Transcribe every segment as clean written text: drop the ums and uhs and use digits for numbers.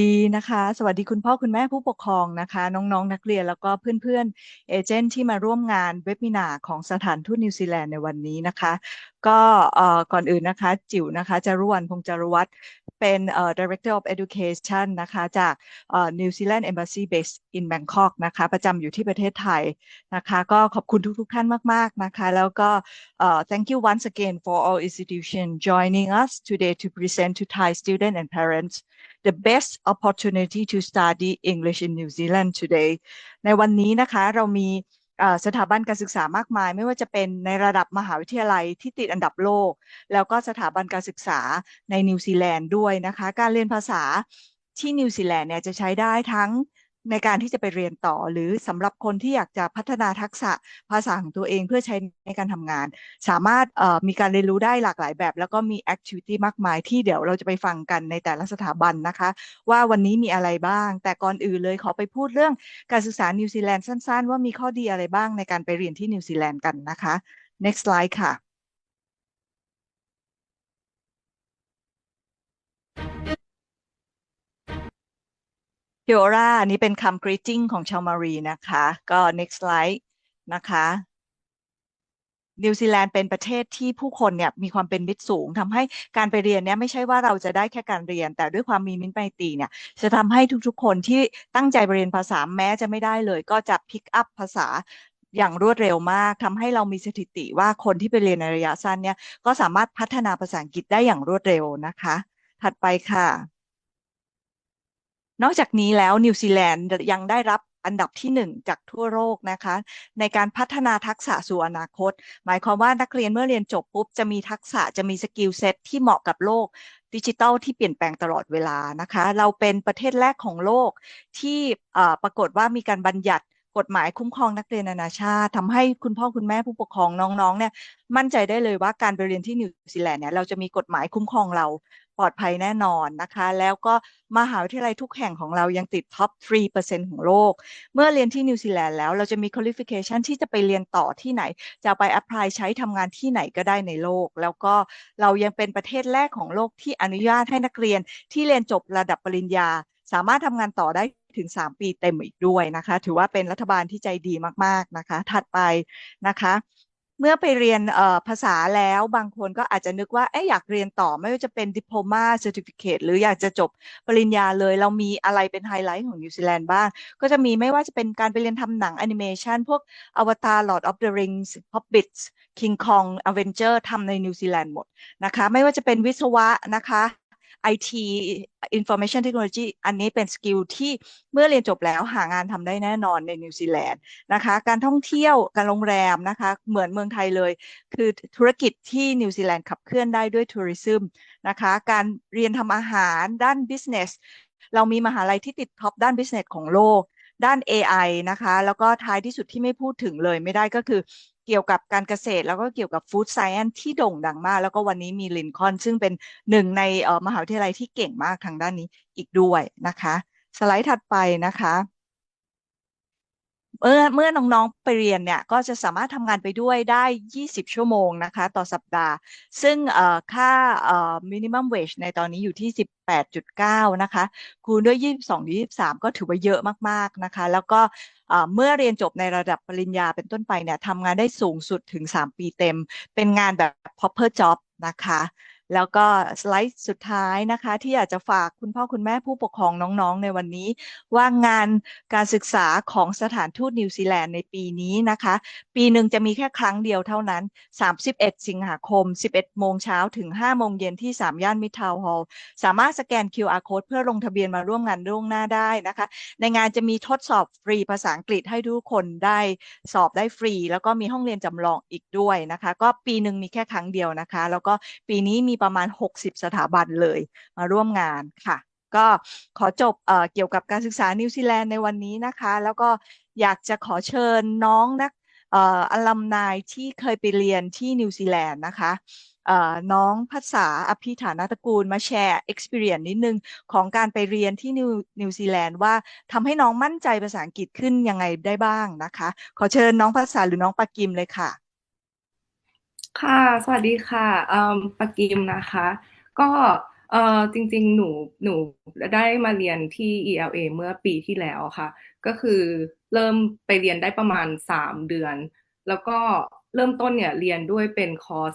ดีนะคะสวัสดีคุณพ่อคุณแม่ผู้ปกครองนะคะน้องๆนักเรียนแล้วก็เพื่อนๆเอเจนต์ที่มาร่วมงานเว็บมินาของสถานทูตนิวซีแลนด์ในวันนี้นะคะก็ก่อนอื่นนะคะจิ๋วนะคะจารุวรรณพงษ์จารุวัฒน์เป็นDirector of Education นะคะจากNew Zealand Embassy based in Bangkok นะคะประจำอยู่ที่ประเทศไทยนะคะก็ขอบคุณทุกท่านมากๆนะคะแล้วก็thank you once again for all institutions joining us today to present to Thai students and parents the best opportunity to study English in New Zealand today ในวันนี้นะคะเรามีสถาบันการศึกษามากมายไม่ว่าจะเป็นในระดับมหาวิทยาลัยที่ติดอันดับโลกแล้วก็สถาบันการศึกษาในนิวซีแลนด์ด้วยนะคะการเรียนภาษาที่นิวซีแลนด์เนี่ยจะใช้ได้ทั้งในการที่จะไปเรียนต่อหรือสำหรับคนที่อยากจะพัฒนาทักษะภาษาของตัวเองเพื่อใช้ในการทำงานสามารถมีการเรียนรู้ได้หลากหลายแบบแล้วก็มีแอคทิวิตี้มากมายที่เดี๋ยวเราจะไปฟังกันในแต่ละสถาบันนะคะว่าวันนี้มีอะไรบ้างแต่ก่อนอื่นเลยขอไปพูดเรื่องการศึกษานิวซีแลนด์สั้นๆว่ามีข้อดีอะไรบ้างในการไปเรียนที่นิวซีแลนด์กันนะคะ next slide ค่ะ เ i โอราอันนี้เป็นคำ greeting ของชาวมารีนะคะก็ next slide นะคะนิวซีแลนด์เป็นประเทศที่ผู้คนเนี่ยมีความเป็นมิตรสูงทำให้การไปเรียนเนี่ยไม่ใช่ว่าเราจะได้แค่การเรียนแต่ด้วยความมีมิตรไมตรีเนี่ยจะทำให้ทุกๆคนที่ตั้งใจไปเรียนภาษาแม้จะไม่ได้เลยก็จะ pick up ภาษาอย่างรวดเร็วมากทำให้เรามีสถิติว่าคนที่ไปเรียนในระยะสั้นเนี่ยก็สามารถพัฒนาภาษาอังกฤษได้อย่างรวดเร็วนะคะถัดไปค่ะ นอกจากนี้แล้วนิวซีแลนด์ยังได้รับอันดับที่1จากทั่วโลกนะคะในการพัฒนาทักษะสู่อนาคตหมายความว่านักเรียนเมื่อเรียนจบปุ๊บจะมีทักษะจะมีสกิลเซ็ตที่เหมาะกับโลกดิจิทัลที่เปลี่ยนแปลงตลอดเวลานะคะเราเป็นประเทศแรกของโลกที่ปรากฏว่ามีการบัญญัติกฎหมายคุ้มครองนักเรียนนานาชาติทำให้คุณพ่อคุณแม่ผู้ปกครองน้องๆเนี่ยมั่นใจได้เลยว่าการไปเรียนที่นิวซีแลนด์เนี่ยเราจะมีกฎหมายคุ้มครองเราปลอดภัยแน่นอนนะคะแล้วก็มหาวิทยาลัยทุกแห่งของเรายังติดท็อป3%ของโลกเมื่อเรียนที่นิวซีแลนด์แล้วเราจะมี qualification ที่จะไปเรียนต่อที่ไหนจะไป apply ใช้ทำงานที่ไหนก็ได้ในโลกแล้วก็เรายังเป็นประเทศแรกของโลกที่อนุญาตให้นักเรียนที่เรียนจบระดับปริญญาสามารถทำงานต่อได้ถึง3ปีเต็มอีกด้วยนะคะถือว่าเป็นรัฐบาลที่ใจดีมากๆนะคะถัดไปนะคะเมื่อไปเรียนภาษาแล้วบางคนก็อาจจะนึกว่าอยากเรียนต่อไม่ว่าจะเป็นดิโพลมาเซอร์ติฟิเคตหรืออยากจะจบปริญญาเลยเรามีอะไรเป็นไฮไลท์ของนิวซีแลนด์บ้างก็จะมีไม่ว่าจะเป็นการไปเรียนทำหนังแอนิเมชันพวกอวตาร Lord of the Rings Hobbits King Kong Avenger ทำในนิวซีแลนด์หมดนะคะไม่ว่าจะเป็นวิศวะนะคะ IT Information Technology อันนี้เป็นสกิลที่เมื่อเรียนจบแล้วหางานทำได้แน่นอนในนิวซีแลนด์นะคะการท่องเที่ยวการโรงแรมนะคะเหมือนเมืองไทยเลยคือธุรกิจที่นิวซีแลนด์ขับเคลื่อนได้ด้วยทัวริซึมนะคะการเรียนทำอาหารด้าน business เรามีมหาลัยที่ติดท็อปด้าน business ของโลกด้าน AI นะคะแล้วก็ท้ายที่สุดที่ไม่พูดถึงเลยไม่ได้ก็คือเกี่ยวกับการเกษตรแล้วก็เกี่ยวกับฟู้ดไซแอนซ์ที่โด่งดังมากแล้วก็วันนี้มีลินคอล์นซึ่งเป็นหนึ่งในมหาวิทยาลัยที่เก่งมากทางด้านนี้อีกด้วยนะคะสไลด์ถัดไปนะคะ เมื่อน้องๆไปเรียนเนี่ยก็จะสามารถทำงานไปด้วยได้20ชั่วโมงนะคะต่อสัปดาห์ซึ่งค่าminimum wage ในตอนนี้อยู่ที่18.9นะคะคูณด้วย22-23ก็ถือว่าเยอะมากๆนะคะแล้วก็เมื่อเรียนจบในระดับปริญญาเป็นต้นไปเนี่ยทำงานได้สูงสุดถึง3ปีเต็มเป็นงานแบบ proper job นะคะแล้วก็สไลด์สุดท้ายนะคะที่อยากจะฝากคุณพ่อคุณแม่ผู้ปกครองน้องๆในวันนี้ว่างานการศึกษาของสถานทูตนิวซีแลนด์ในปีนี้นะคะปีหนึ่งจะมีแค่ครั้งเดียวเท่านั้น31สิงหาคม11โมงเช้าถึง5โมงเย็นที่3ย่านมิตรทาวน์ฮอลล์สามารถสแกน QR Code เพื่อลงทะเบียนมาร่วมงานล่วงหน้าได้นะคะในงานจะมีทดสอบฟรีภาษาอังกฤษให้ทุกคนได้สอบได้ฟรีแล้วก็มีห้องเรียนจำลองอีกด้วยนะคะก็ปีหนึ่งมีแค่ครั้งเดียวนะคะแล้วก็ปีนี้มีประมาณ60สถาบันเลยมาร่วมงานค่ะก็ขอจบเกี่ยวกับการศึกษานิวซีแลนด์ในวันนี้นะคะแล้วก็อยากจะขอเชิญน้องนักอัลลัมนายที่เคยไปเรียนที่นิวซีแลนด์นะคะน้องภาษาอภิฐานาตระกูลมาแชร์ experience นิดนึงของการไปเรียนที่นิวซีแลนด์ว่าทำให้น้องมั่นใจภาษาอังกฤษขึ้นยังไงได้บ้างนะคะขอเชิญน้องภาษาหรือน้องปากิมเลยค่ะค่ะสวัสดีค่ะปากิมนะคะก็ จริงๆหนูได้มาเรียนที่ ELA เมื่อปีที่แล้วค่ะก็คือเริ่มไปเรียนได้ประมาณ3 เดือนแล้วก็เริ่มต้นเนี่ยเรียนด้วยเป็นคอร์ส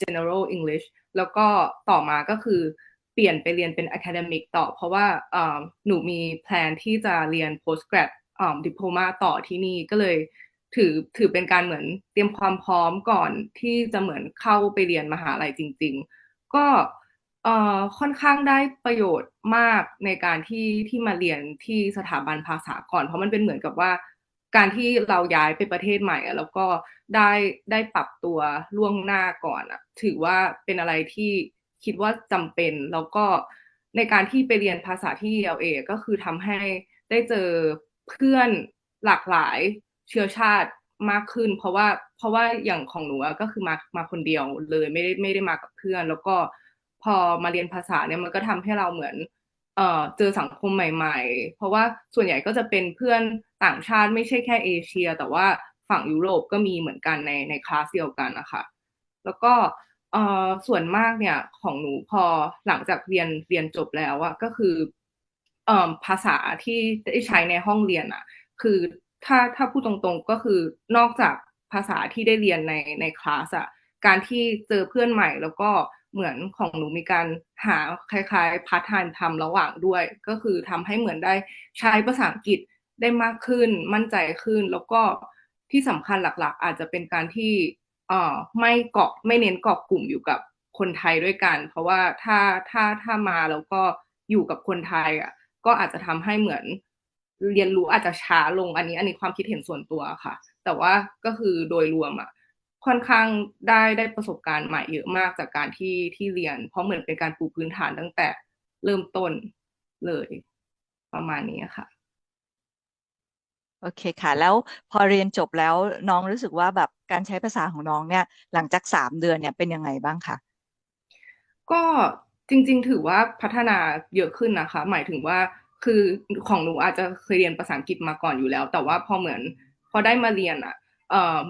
General English แล้วก็ต่อมาก็คือเปลี่ยนไปเรียนเป็น Academic ต่อเพราะว่าหนูมีแพลนที่จะเรียน Postgrad Diploma ต่อที่นี่ก็เลยถือเป็นการเหมือนเตรียมความพร้อมก่อนที่จะเหมือนเข้าไปเรียนมหาลัยจริงๆ ก็ค่อนข้างได้ประโยชน์มากในการที่มาเรียนที่สถาบันภาษาก่อนเพราะมันเป็นเหมือนกับว่าการที่เราย้ายไปประเทศใหม่แล้วก็ได้ได้ปรับตัวล่วงหน้าก่อนอะถือว่าเป็นอะไรที่คิดว่าจำเป็นแล้วก็ในการที่ไปเรียนภาษาที่ LA ก็คือทำให้ได้เจอเพื่อนหลากหลายเชื้อชาติมากขึ้นเพราะว่าอย่างของหนูก็คือมาคนเดียวเลยไม่ได้มากับเพื่อนแล้วก็พอมาเรียนภาษาเนี่ยมันก็ทำให้เราเหมือนเจอสังคมใหม่ๆเพราะว่าส่วนใหญ่ก็จะเป็นเพื่อนต่างชาติไม่ใช่แค่เอเชียแต่ว่าฝั่งยุโรปก็มีเหมือนกันในคลาสเดียวกันนะคะแล้วก็ส่วนมากเนี่ยของหนูพอหลังจากเรียนจบแล้วอะก็คือภาษาที่ได้ใช้ในห้องเรียนอะคือถ้าพูดตรงๆก็คือนอกจากภาษาที่ได้เรียนในคลาสอะการที่เจอเพื่อนใหม่แล้วก็เหมือนของหนูมีการหาคล้ายๆพาร์ทไทม์ทำระหว่างด้วยก็คือทำให้เหมือนได้ใช้ภาษาอังกฤษได้มากขึ้นมั่นใจขึ้นแล้วก็ที่สำคัญหลักๆอาจจะเป็นการที่ไม่เน้นเกาะกลุ่มอยู่กับคนไทยด้วยกันเพราะว่าถ้ามาแล้วก็อยู่กับคนไทยอ่ะก็อาจจะทำให้เหมือนเรียนรู้อาจจะช้าลงอันนี้ความคิดเห็นส่วนตัวค่ะแต่ว่าก็คือโดยรวมอ่ะค่อนข้างได้ประสบการณ์ใหม่เยอะมากจากการที่เรียนเพราะเหมือนเป็นการปูพื้นฐานตั้งแต่เริ่มต้นเลยประมาณนี้ค่ะ โอเคค่ะแล้วพอเรียนจบแล้วน้องรู้สึกว่าแบบการใช้ภาษาของน้องเนี่ยหลังจาก3 เดือนเนี่ยเป็นยังไงบ้างคะก็จริงๆถือว่าพัฒนาเยอะขึ้นนะคะหมายถึงว่าคือของหนูอาจจะเคยเรียนภาษาอังกฤษมาก่อนอยู่แล้วแต่ว่าพอได้มาเรียนอ่ะ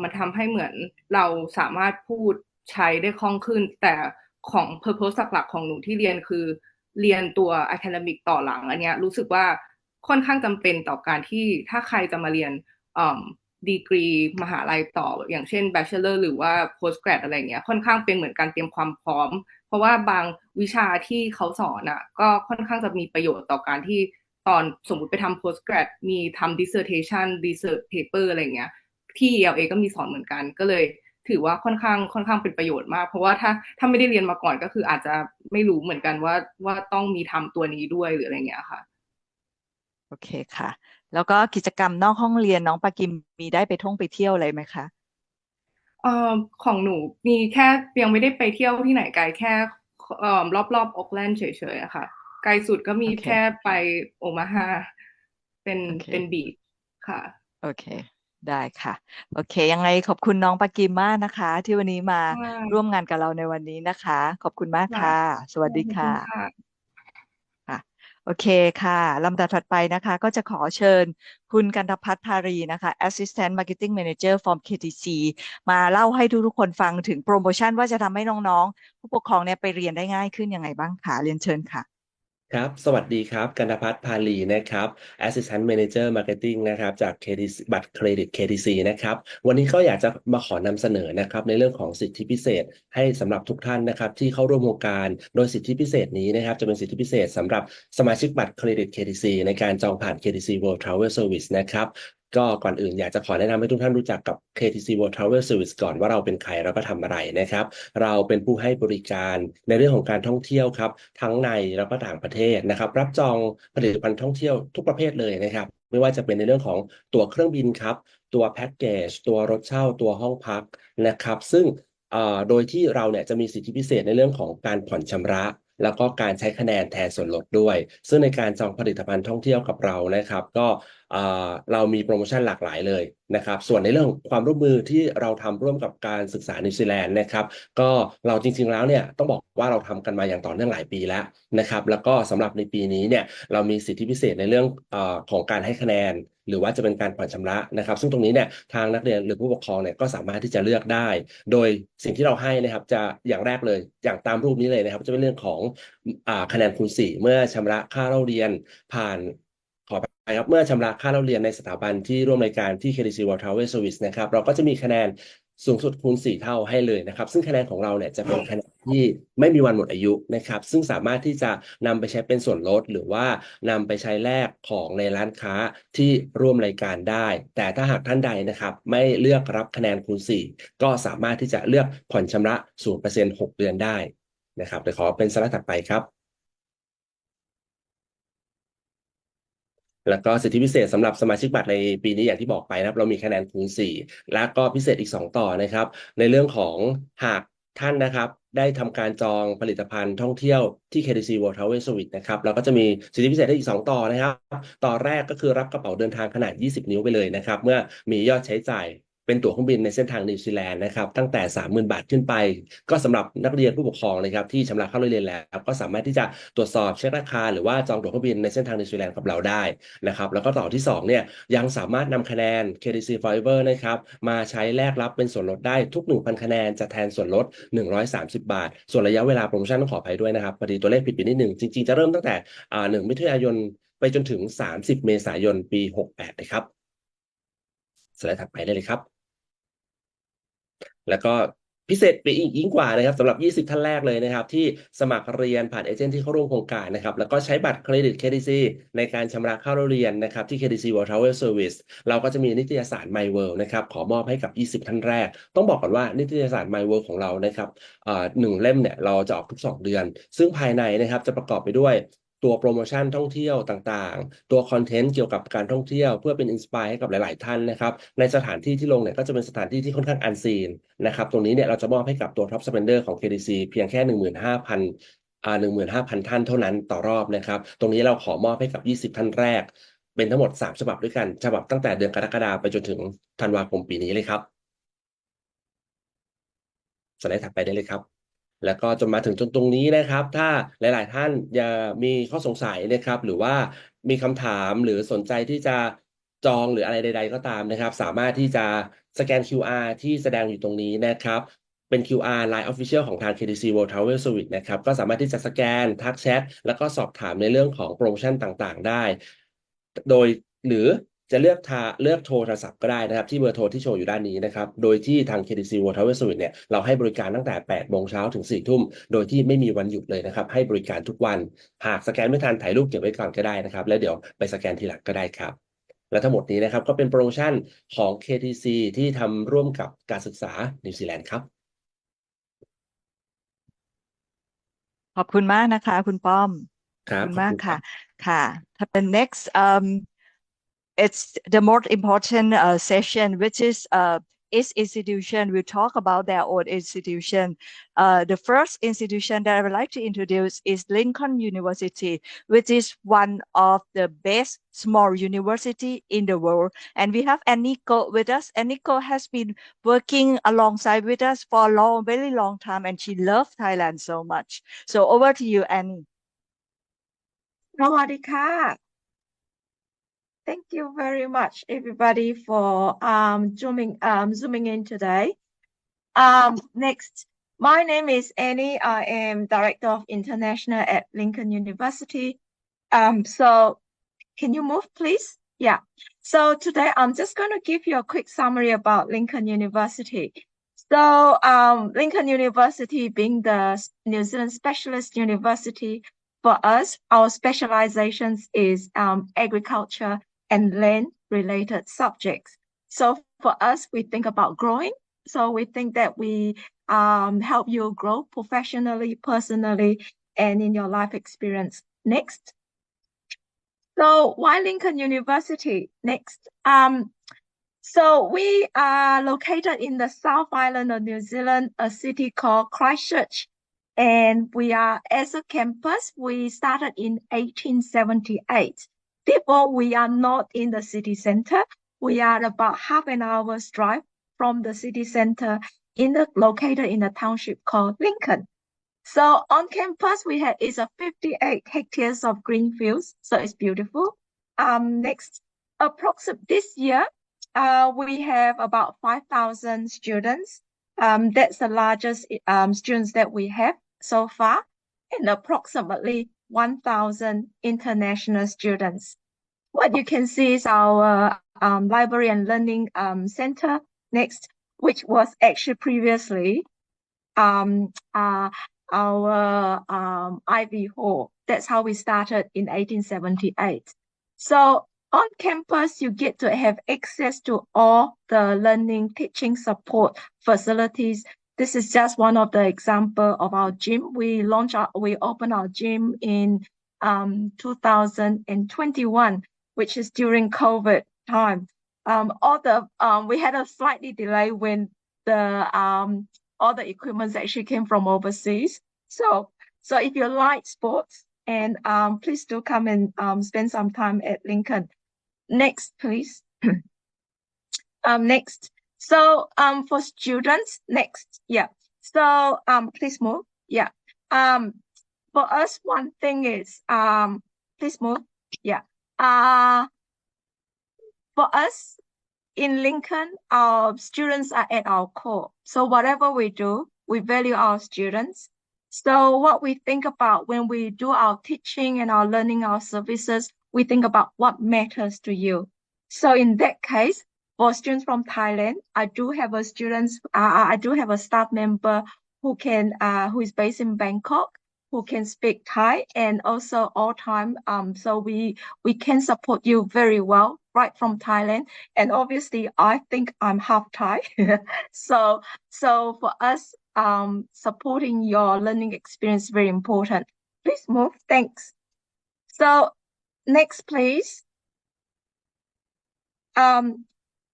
มันทำให้เหมือนเราสามารถพูดใช้ได้คล่องขึ้นแต่ของ purpose หลักๆของหนูที่เรียนคือเรียนตัว academic ต่อหลังอันเนี้ยรู้สึกว่าค่อนข้างจำเป็นต่อการที่ถ้าใครจะมาเรียนดีกรีมหาลัยต่ออย่างเช่น bachelor หรือว่า postgrad อะไรเงี้ยค่อนข้างเป็นเหมือนการเตรียมความพร้อม เพราะว่าบางวิชาที่เขาสอนอ่ะก็ค่อนข้างจะมีประโยชน์ต่อการที่ตอนสมมุติไปทำ postgrad มีทำ dissertation research paper อะไรเงี้ยที่ ELA ก็มีสอนเหมือนกันก็เลยถือว่าค่อนข้างเป็นประโยชน์มากเพราะว่าถ้าไม่ได้เรียนมาก่อนก็คืออาจจะไม่รู้เหมือนกันว่าต้องมีทำตัวนี้ด้วยหรืออะไรเงี้ยค่ะ โอเคค่ะแล้วก็กิจกรรมนอกห้องเรียนน้องปากิมมีได้ไปเที่ยวอะไรไหมคะเอ่อของหนูมีแค่ยังไม่ได้ไปเที่ยวที่ไหนไกลแค่รอบโอ๊กแลนด์เฉยๆอะค่ะไกลสุดก็มีโอเคแค่ไปโอมาฮาเป็นโอเคเป็นบีชค่ะโอเคได้ค่ะโอเคยังไงขอบคุณน้องปากิมมากนะคะที่วันนี้มาค่ร่วมะงานกับเราในวันนี้นะคะขอบคุณมากค่ะค่ะสวัสดีขอบคุณค่ค่ะะค่ะโอเคค่ะลำดับถัดไปนะคะก็จะขอเชิญคุณกันตพัฒน์ภารีนะคะ Assistant Marketing Manager from KTC มาเล่าให้ทุกๆคนฟังถึงโปรโมชั่นว่าจะทำให้น้องๆผู้ปกครองเนี่ยไปเรียนได้ง่ายขึ้นยังไงบ้างค่ะเรียนเชิญค่ะครับสวัสดีครับกันตพัฒน์พาลีนะครับ Assistant Manager Marketing นะครับจาก KTC บัตรเครดิต KTC นะครับวันนี้ก็อยากจะมาขอนำเสนอนะครับในเรื่องของสิทธิพิเศษให้สำหรับทุกท่านนะครับที่เข้าร่วมโครงการโดยสิทธิพิเศษนี้นะครับจะเป็นสิทธิพิเศษสำหรับสมาชิกบัตรเครดิต KTC ในการจองผ่าน KTC World Travel Service นะครับก็ก่อนอื่นอยากจะขอแนะนำให้ทุกท่านรู้จักกับ KTC World Travel Service ก่อนว่าเราเป็นใครแล้วก็ทำอะไรนะครับ เราเป็นผู้ให้บริการในเรื่องของการท่องเที่ยวครับทั้งในแล้วก็ต่างประเทศนะครับรับจองผลิตภัณฑ์ท่องเที่ยวทุกประเภทเลยนะครับไม่ว่าจะเป็นในเรื่องของตั๋วเครื่องบินครับตัวแพ็กเกจตัวรถเช่าตัวห้องพักนะครับซึ่งโดยที่เราเนี่ยจะมีสิทธิพิเศษในเรื่องของการผ่อนชำระแล้วก็การใช้คะแนนแทนส่วนลดด้วยซึ่งในการจองผลิตภัณฑ์ท่องเที่ยวกับเรานะครับก็ เรามีโปรโมชั่นหลากหลายเลยนะครับส่วนในเรื่องความร่วมมือที่เราทำร่วมกับการศึกษานิวซีแลนด์นะครับก็เราจริงๆแล้วเนี่ยต้องบอกว่าเราทำกันมาอย่างต่อเนื่องหลายปีแล้วนะครับแล้วก็สำหรับในปีนี้เนี่ยเรามีสิทธิพิเศษในเรื่องของการให้คะแนนหรือว่าจะเป็นการผ่อนชำระนะครับซึ่งตรงนี้เนี่ยทางนักเรียนหรือผู้ปกครองเนี่ยก็สามารถที่จะเลือกได้โดยสิ่งที่เราให้นะครับจะอย่างแรกเลยอย่างตามรูปนี้เลยนะครับจะเป็นเรื่องของคะแนนคูณ4เมื่อชำระค่าเล่าเรียนผ่านขอไปครับเมื่อชำระค่าเล่าเรียนในสถาบันที่ร่วมรายการที่ KDC World Travel Service นะครับเราก็จะมีคะแนนสูงสุดคูณ4เท่าให้เลยนะครับซึ่งคะแนนของเราเนี่ยจะเป็นคะแนนที่ไม่มีวันหมดอายุนะครับซึ่งสามารถที่จะนำไปใช้เป็นส่วนลดหรือว่านำไปใช้แลกของในร้านค้าที่ร่วมรายการได้แต่ถ้าหากท่านใดนะครับไม่เลือกรับคะแนนคูณ4ก็สามารถที่จะเลือกผ่อนชำระ 0% 6 เดือนได้นะครับเดี๋ยวขอเป็นสไลด์ถัดไปครับ แล้วก็สิทธิพิเศษสำหรับสมาชิกบัตรในปีนี้อย่างที่บอกไปนะครับเรามีคะแนนคูณ4และก็พิเศษอีก2ต่อนะครับในเรื่องของหากท่านนะครับได้ทำการจองผลิตภัณฑ์ท่องเที่ยวที่ KDC World Travel Service นะครับเราก็จะมีสิทธิพิเศษได้อีก2ต่อนะครับต่อแรกก็คือรับกระเป๋าเดินทางขนาด20 นิ้วไปเลยนะครับเมื่อมียอดใช้จ่ายเป็นตั๋วเครื่องบินในเส้นทางนิวซีแลนด์นะครับตั้งแต่ 30,000 บาทขึ้นไปก็สำหรับนักเรียนผู้ปกครองนะครับที่ชำระค่าเรียนแล้วก็สามารถที่จะตรวจสอบเช็คราคาหรือว่าจองตั๋วเครื่องบินในเส้นทางนิวซีแลนด์กับเราได้นะครับแล้วก็ต่อที่2เนี่ยยังสามารถนำคะแนน KDC Forever นะครับมาใช้แลกรับเป็นส่วนลดได้ทุก 1,000 คะแนนจะแทนส่วนลด130 บาทส่วนระยะเวลาโปรโมชั่นต้องขออภัยด้วยนะครับพอดีตัวเลขผิดไปนิดหนึ่งจริงๆจะเริ่มตั้งแต่1 มิถุนายนไปจนถึง30 เมษายนปี68นะครับสไลด์ถัดไปได้เลยครับ แล้วก็พิเศษไปอีกยิ่งกว่านะครับสำหรับ20ท่านแรกเลยนะครับที่สมัครเรียนผ่านเอเจนต์ที่เข้าร่วมโครงการนะครับแล้วก็ใช้บัตรเครดิต KDC ในการชำระค่าเรียนนะครับที่ KDC World Travel Service เราก็จะมีนิตยสาร My World นะครับขอมอบให้กับ20ท่านแรกต้องบอกก่อนว่านิตยสาร My World ของเรานะครับ1 เล่มเนี่ยเราจะออกทุก2 เดือนซึ่งภายในนะครับจะประกอบไปด้วยตัวโปรโมชั่นท่องเที่ยวต่างๆตัวคอนเทนต์เกี่ยวกับการท่องเที่ยวเพื่อเป็นอินสปายให้กับหลายๆท่านนะครับในสถานที่ที่ลงเนี่ยก็จะเป็นสถานที่ที่ค่อนข้างอันซีนนะครับตรงนี้เนี่ยเราจะมอบให้กับตัว Top Spender ของ KDC เพียงแค่ 15,000 15,000 ท่านเท่านั้นต่อรอบนะครับตรงนี้เราขอมอบให้กับ20ท่านแรกเป็นทั้งหมด3ฉบับด้วยกันฉบับตั้งแต่เดือนกรกฎาคมไปจนถึงธันวาคมปีนี้เลยครับสไลด์ถัดไปได้เลยครับ แล้วก็จนมาถึงจนตรงนี้นะครับถ้าหลายๆท่านอย่ามีข้อสงสัยนะครับหรือว่ามีคำถามหรือสนใจที่จะจองหรืออะไรใดๆก็ตามนะครับสามารถที่จะสแกน QR ที่แสดงอยู่ตรงนี้นะครับเป็น QR Line Official ของทาง KDC World Travel Service นะครับก็สามารถที่จะสแกนทักแชทแล้วก็สอบถามในเรื่องของโปรโมชั่นต่างๆได้โดยหรือจะเลือกโทรศัพท์ก็ได้นะครับที่เบอร์โทรที่โชว์อยู่ด้านนี้นะครับโดยที่ทาง KDC World Travel Service เนี่ยเราให้บริการตั้งแต่8 โมงเช้าถึง 4 ทุ่มโดยที่ไม่มีวันหยุดเลยนะครับให้บริการทุกวันหากสแกนไม่ทันถ่ายรูปเก็บไว้ก่อนก็ได้นะครับแล้วเดี๋ยวไปสแกนทีหลังก็ได้ครับและทั้งหมดนี้นะครับก็เป็นโปรโมชั่นของ KTC ที่ทำร่วมกับการศึกษานิวซีแลนด์ครับขอบคุณมากนะคะคุณป้อมครั ขอ บบ คุณ ขอบ มาก คุณครั ค่ะ บ ค่ะ The next it's the most important session which is each institution will talk about their own institution. The first institution that I would like to introduce is Lincoln University, which is one of the best small university in the world. And we have Aniko with us. Aniko has been working alongside with us for a long, very long time, and she loves Thailand so much. So over to you, Annie. สวัสดีค่ะ Thank you very much, everybody, for zooming in today. Next, my name is Annie. I am Director of International at Lincoln University. So can you move, please? Yeah. So today I'm just going to give you a quick summary about Lincoln University. So Lincoln University being the New Zealand specialist university, for us, our specializations is agriculture and land-related subjects. So for us, we think about growing. So we think that we help you grow professionally, personally, and in your life experience. Next. So why Lincoln University? Next. So we are located in the South Island of New Zealand, a city called Christchurch. And we are, as a campus, we started in 1878. Therefore, we are not in the city center. We are about half an hour's drive from the city center located in a township called Lincoln. So on campus, it's a 58 hectares of green fields. So it's beautiful. Next, this year, we have about 5,000 students. That's the largest students that we have so far, and approximately 1,000 international students. What you can see is our library and learning center next, which was actually previously our Ivy Hall. That's how we started in 1878. So on campus, you get to have access to all the learning, teaching support facilities. This is just one of the example of our gym. We opened our gym in 2021, which is during COVID time. We had a slightly delay when all the equipment actually came from overseas. So if you like sports, and please do come and spend some time at Lincoln. Next, please. Next. So for students, next. Yeah. So please move. Yeah. For us, one thing is please move. Yeah. For us in Lincoln, our students are at our core. So whatever we do, we value our students. So what we think about when we do our teaching and our learning, our services, we think about what matters to you. So in that case, for students from Thailand, I do have a staff member who is based in Bangkok, who can speak Thai and also all time. So we can support you very well right from Thailand. And obviously, I think I'm half Thai. So for us, supporting your learning experience is very important. Please move. Thanks. So next, please.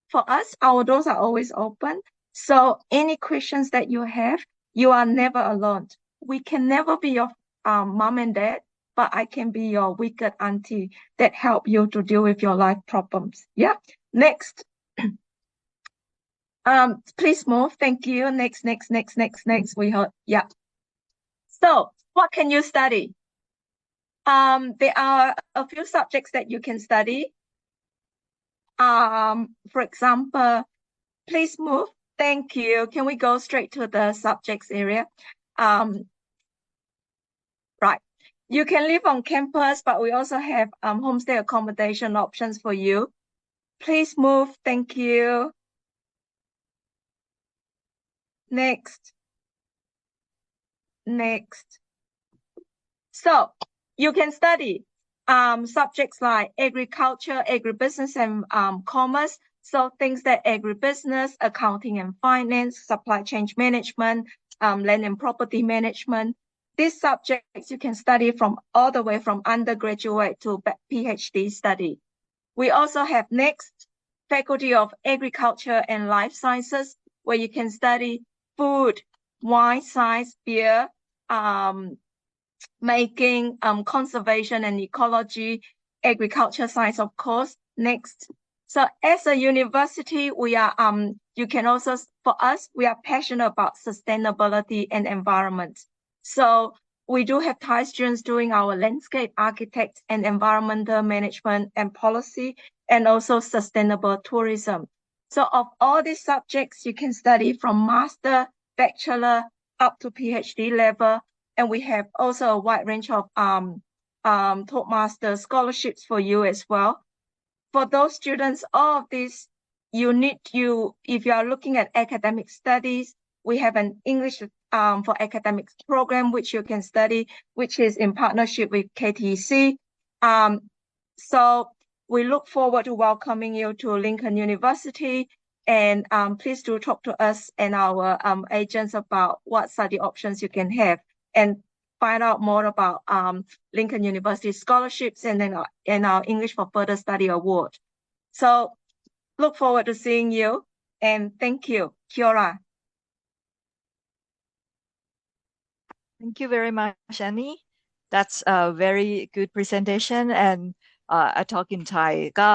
For us, our doors are always open. So any questions that you have, you are never alone. We can never be your mom and dad, but I can be your wicked auntie that help you to deal with your life problems. Yeah. Next. Please move. Thank you. Next. We heard. Yeah. So what can you study? There are a few subjects that you can study. For example, please move. Thank you. Can we go straight to the subjects area? Right. You can live on campus, but we also have homestay accommodation options for you. Please move. Thank you. Next. So you can study subjects like agriculture, agribusiness, and commerce. So things that agribusiness, accounting and finance, supply chain management, land and property management. These subjects you can study from all the way from undergraduate to PhD study. We also have next Faculty of Agriculture and Life Sciences, where you can study food, wine science, beer, making, conservation and ecology, agriculture science, of course. Next. So as a university, we are, for us, we are passionate about sustainability and environment. So we do have Thai students doing our landscape architect and environmental management and policy, and also sustainable tourism. So of all these subjects, you can study from master, bachelor, up to PhD level. And we have also a wide range of Toastmaster scholarships for you as well. For those students, all of these, if you are looking at academic studies, we have an English for academics program, which you can study, which is in partnership with KTC. So we look forward to welcoming you to Lincoln University. And please do talk to us and our agents about what study options you can have, and find out more about Lincoln University scholarships and then our English for Further Study Award. So look forward to seeing you, and thank you. Kia ora. Thank you very much, Annie. That's a very good presentation, and a talk in Thai ก็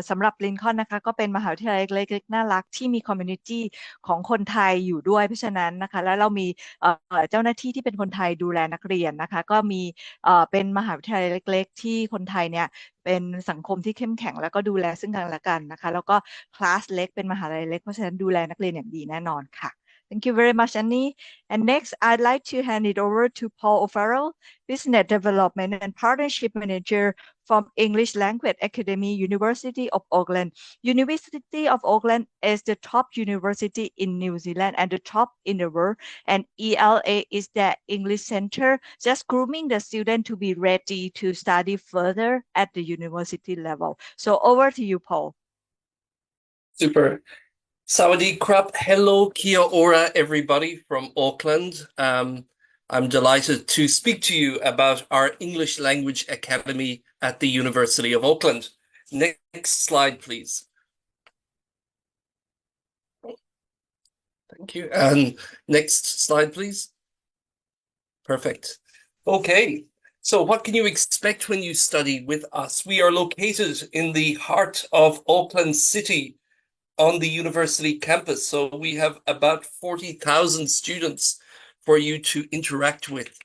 สำหรับลินคอนนะคะก็เป็นมหาวิทยาลัยเล็กๆน่ารักที่มีคอมมูนิตี้ของคนไทยอยู่ด้วยเพราะฉะนั้นนะคะแล้วเรามีเจ้าหน้าที่ที่เป็นคนไทยดูแลนักเรียนนะคะก็มีเป็นมหาวิทยาลัยเล็กๆที่คนไทยเนี่ยเป็นสังคมที่เข้มแข็งแล้วก็ดูแลซึ่งกันและกันนะคะแล้วก็คลาสเล็กเป็นมหาลัยเล็กเพราะฉะนั้นดูแลนักเรียนอย่างดีแน่นอนค่ะ Thank you very much, Annie. And next, I'd like to hand it over to Paul O'Farrell, Business Development and Partnership Manager from English Language Academy, University of Auckland. University of Auckland is the top university in New Zealand and the top in the world. And ELA is the English Center, just grooming the student to be ready to study further at the university level. So over to you, Paul. Super. Sawadee krap. Hello, kia ora, everybody from Auckland. I'm delighted to speak to you about our English Language Academy at the University of Auckland. Next slide, please. Thank you. And next slide, please. Perfect. Okay. So what can you expect when you study with us? We are located in the heart of Auckland City, on the university campus. So we have about 40,000 students for you to interact with.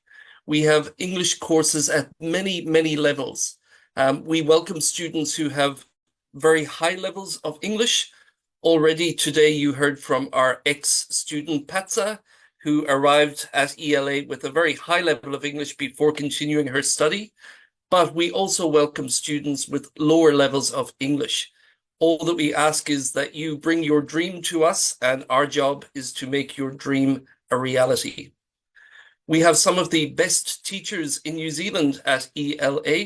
We have English courses at many, many levels. We welcome students who have very high levels of English. Already today you heard from our ex-student Patsa, who arrived at ELA with a very high level of English before continuing her study. But we also welcome students with lower levels of English. All that we ask is that you bring your dream to us, and our job is to make your dream a reality. We have some of the best teachers in New Zealand at ELA.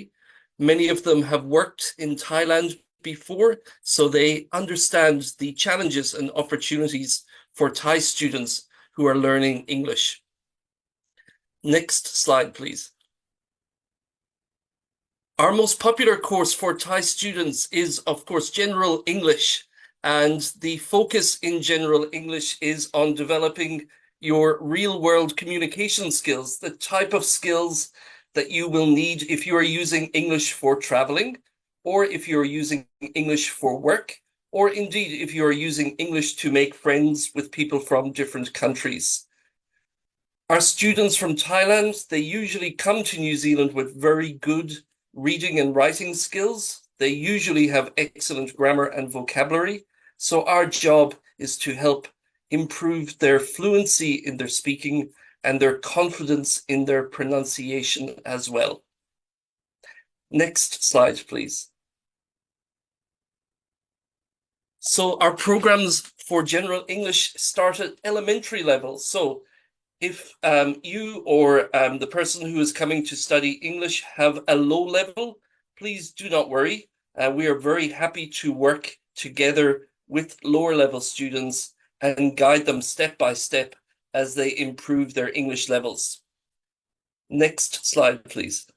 Many of them have worked in Thailand before, so they understand the challenges and opportunities for Thai students who are learning English. Next slide, please. Our most popular course for Thai students is, of course, General English. And the focus in General English is on developing your real-world communication skills, the type of skills that you will need if you are using English for traveling, or if you're using English for work, or indeed if you are using English to make friends with people from different countries. Our students from Thailand, they usually come to New Zealand with very good reading and writing skills. They usually have excellent grammar and vocabulary. So our job is to help improve their fluency in their speaking and their confidence in their pronunciation as well. Next slide, please. So our programs for General English start at elementary level. So if you or the person who is coming to study English have a low level, please do not worry. We are very happy to work together with lower level students and guide them step by step as they improve their English levels. Next slide, please.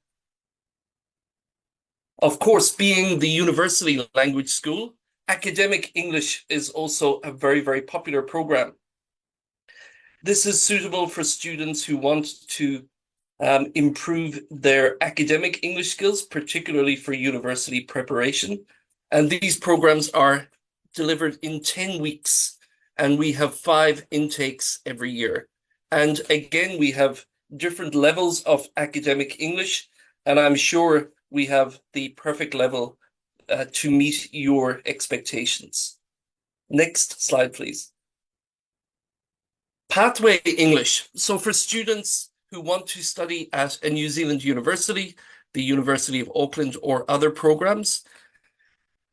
Of course, being the university language school, academic English is also a very, very popular program. This is suitable for students who want to improve their academic English skills, particularly for university preparation. And these programs are delivered in 10 weeks, and we have 5 intakes every year. And again, we have different levels of academic English, and I'm sure we have the perfect level to meet your expectations. Next slide, please. Pathway English. So for students who want to study at a New Zealand university, the University of Auckland or other programs,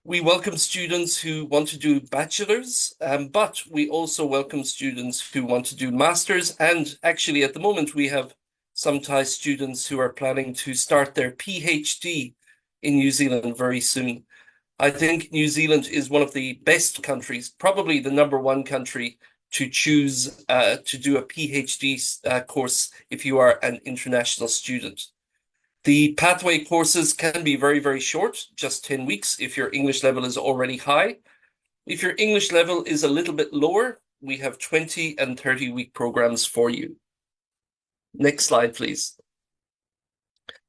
we welcome students who want to do bachelor's, but we also welcome students who want to do masters. And actually at the moment, we have some Thai students who are planning to start their PhD in New Zealand very soon. I think New Zealand is one of the best countries, probably the #1 country to choose to do a PhD course if you are an international student. The pathway courses can be very, very short, just 10 weeks if your English level is already high. If your English level is a little bit lower, we have 20 and 30-week programs for you. Next slide, please.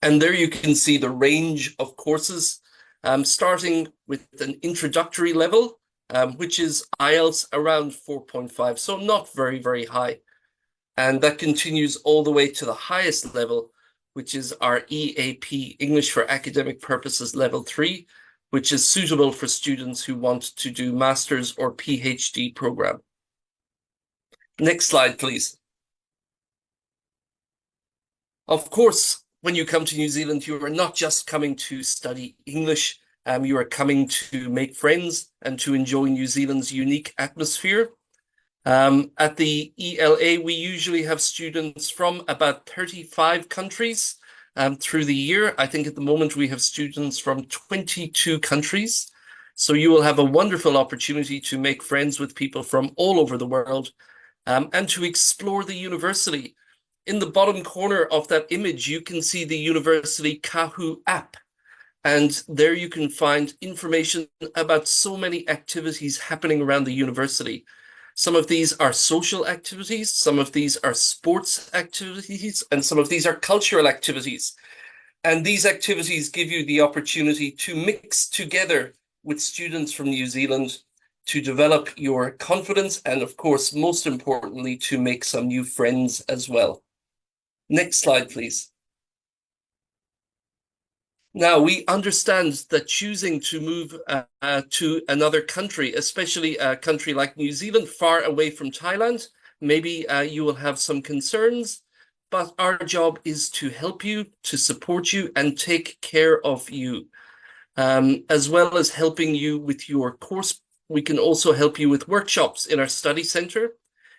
And there you can see the range of courses, starting with an introductory level, which is IELTS around 4.5, so not very, very high. And that continues all the way to the highest level, which is our EAP, English for Academic Purposes Level 3, which is suitable for students who want to do master's or PhD program. Next slide, please. Of course, when you come to New Zealand, you are not just coming to study English, you are coming to make friends and to enjoy New Zealand's unique atmosphere. At the ELA, we usually have students from about 35 countries through the year. I think at the moment we have students from 22 countries. So you will have a wonderful opportunity to make friends with people from all over the world and to explore the university. In the bottom corner of that image, you can see the University Kahu app. And there you can find information about so many activities happening around the university. Some of these are social activities, some of these are sports activities, and some of these are cultural activities. And these activities give you the opportunity to mix together with students from New Zealand to develop your confidence and, of course, most importantly, to make some new friends as well. Next slide, please. Now, we understand that choosing to move to another country, especially a country like New Zealand, far away from Thailand, maybe you will have some concerns, but our job is to help you, to support you, and take care of you. As well as helping you with your course, we can also help you with workshops in our study center.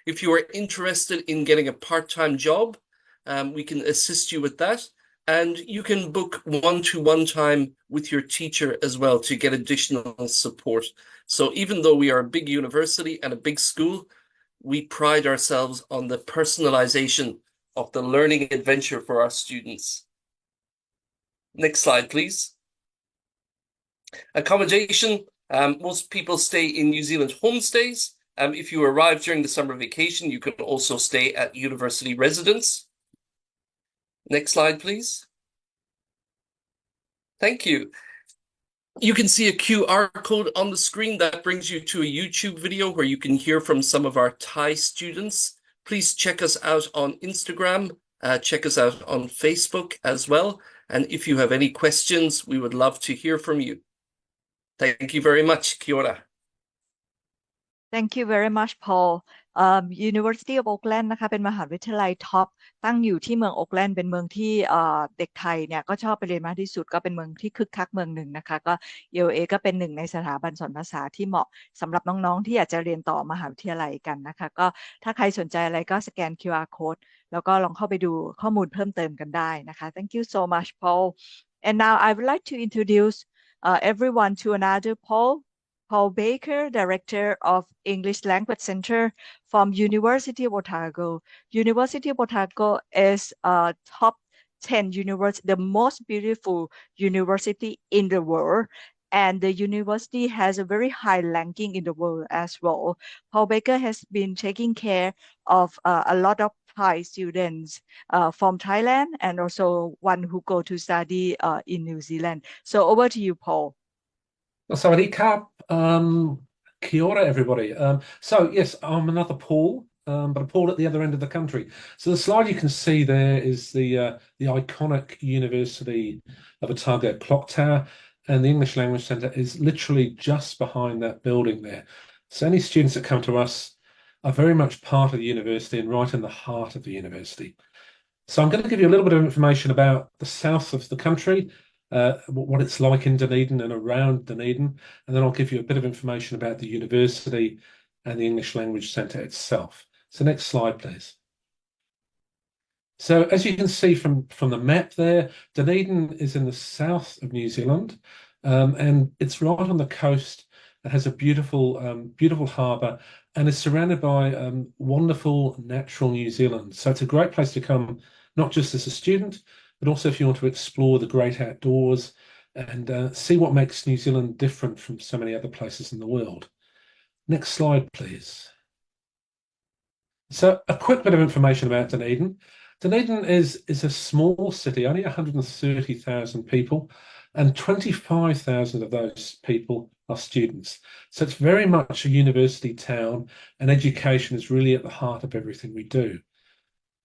If you are interested in getting a part-time job, we can assist you with that. And you can book one-to-one time with your teacher as well to get additional support. So even though we are a big university and a big school, we pride ourselves on the personalization of the learning adventure for our students. Next slide, please. Accommodation. Most people stay in New Zealand homestays. If you arrive during the summer vacation, you can also stay at university residence. Next slide, please. Thank you. You can see a QR code on the screen that brings you to a YouTube video where you can hear from some of our Thai students. Please check us out on Instagram, check us out on Facebook as well. And if you have any questions, we would love to hear from you. Thank you very much. Kia ora. Thank you very much Paul University of Auckland นะคะเป็นมหาวิทยาลัยท็อปตั้งอยู่ที่เมืองโอ๊คแลนด์เป็นเมืองที่เด็กไทยเนี่ยก็ชอบไปเรียนมากที่สุดก็เป็นเมืองที่คึกคักเมืองหนึ่งนะคะก็ ELA ก็เป็นหนึ่งในสถาบันสอนภาษาที่เหมาะสำหรับน้องๆที่อยากจะเรียนต่อมหาวิทยาลัยกันนะคะก็ถ้าใครสนใจอะไรก็สแกน QR code แล้วก็ลองเข้าไปดูข้อมูลเพิ่มเติมกันได้นะคะ Thank you so much Paul and now I would like to introduce everyone to another Paul Baker, Director of English Language Center from University of Otago. University of Otago is a top 10 university, the most beautiful university in the world. And the university has a very high ranking in the world as well. Paul Baker has been taking care of a lot of Thai students from Thailand and also one who go to study in New Zealand. So over to you, Paul. Sawadee Kap, kia ora everybody. So yes, I'm another Paul, but a Paul at the other end of the country. So the slide you can see there is the iconic University of Otago clock tower, and the English Language Centre is literally just behind that building there. So any students that come to us are very much part of the university and right in the heart of the university. So I'm going to give you a little bit of information about the south of the country, what it's like in Dunedin and around Dunedin, and then I'll give you a bit of information about the university and the English Language Centre itself. So next slide, please. So as you can see from the map there, Dunedin is in the south of New Zealand, and it's right on the coast. It has a beautiful harbour and is surrounded by wonderful natural New Zealand. So it's a great place to come, not just as a student, but also if you want to explore the great outdoors and see what makes New Zealand different from so many other places in the world. Next slide, please. So a quick bit of information about Dunedin. Dunedin is a small city, only 130,000 people, and 25,000 of those people are students. So it's very much a university town, and education is really at the heart of everything we do.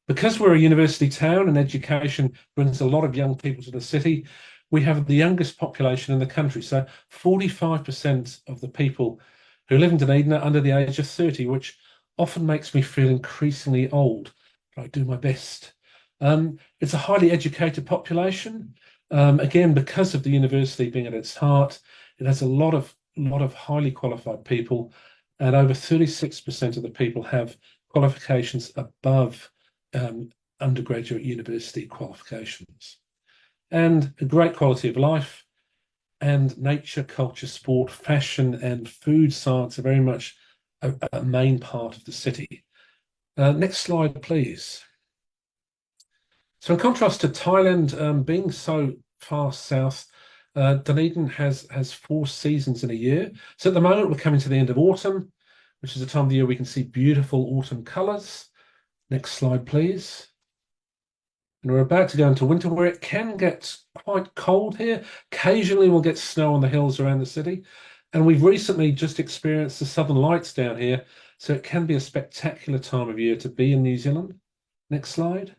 Because we're a university town and education brings a lot of young people to the city, we have the youngest population in the country. So 45% of the people who live in Dunedin are under the age of 30, which often makes me feel increasingly old, but I do my best. It's a highly educated population. Again, because of the university being at its heart, it has a lot of highly qualified people, and over 36% of the people have qualifications above undergraduate university qualifications. And a great quality of life, and nature, culture, sport, fashion, and food science are very much a main part of the city. Next slide, please. So in contrast to Thailand being so far south, Dunedin has 4 seasons in a year. So at the moment, we're coming to the end of autumn, which is the time of the year we can see beautiful autumn colours. Next slide, please. And we're about to go into winter, where it can get quite cold here. Occasionally we'll get snow on the hills around the city. And we've recently just experienced the Southern Lights down here, so it can be a spectacular time of year to be in New Zealand. Next slide.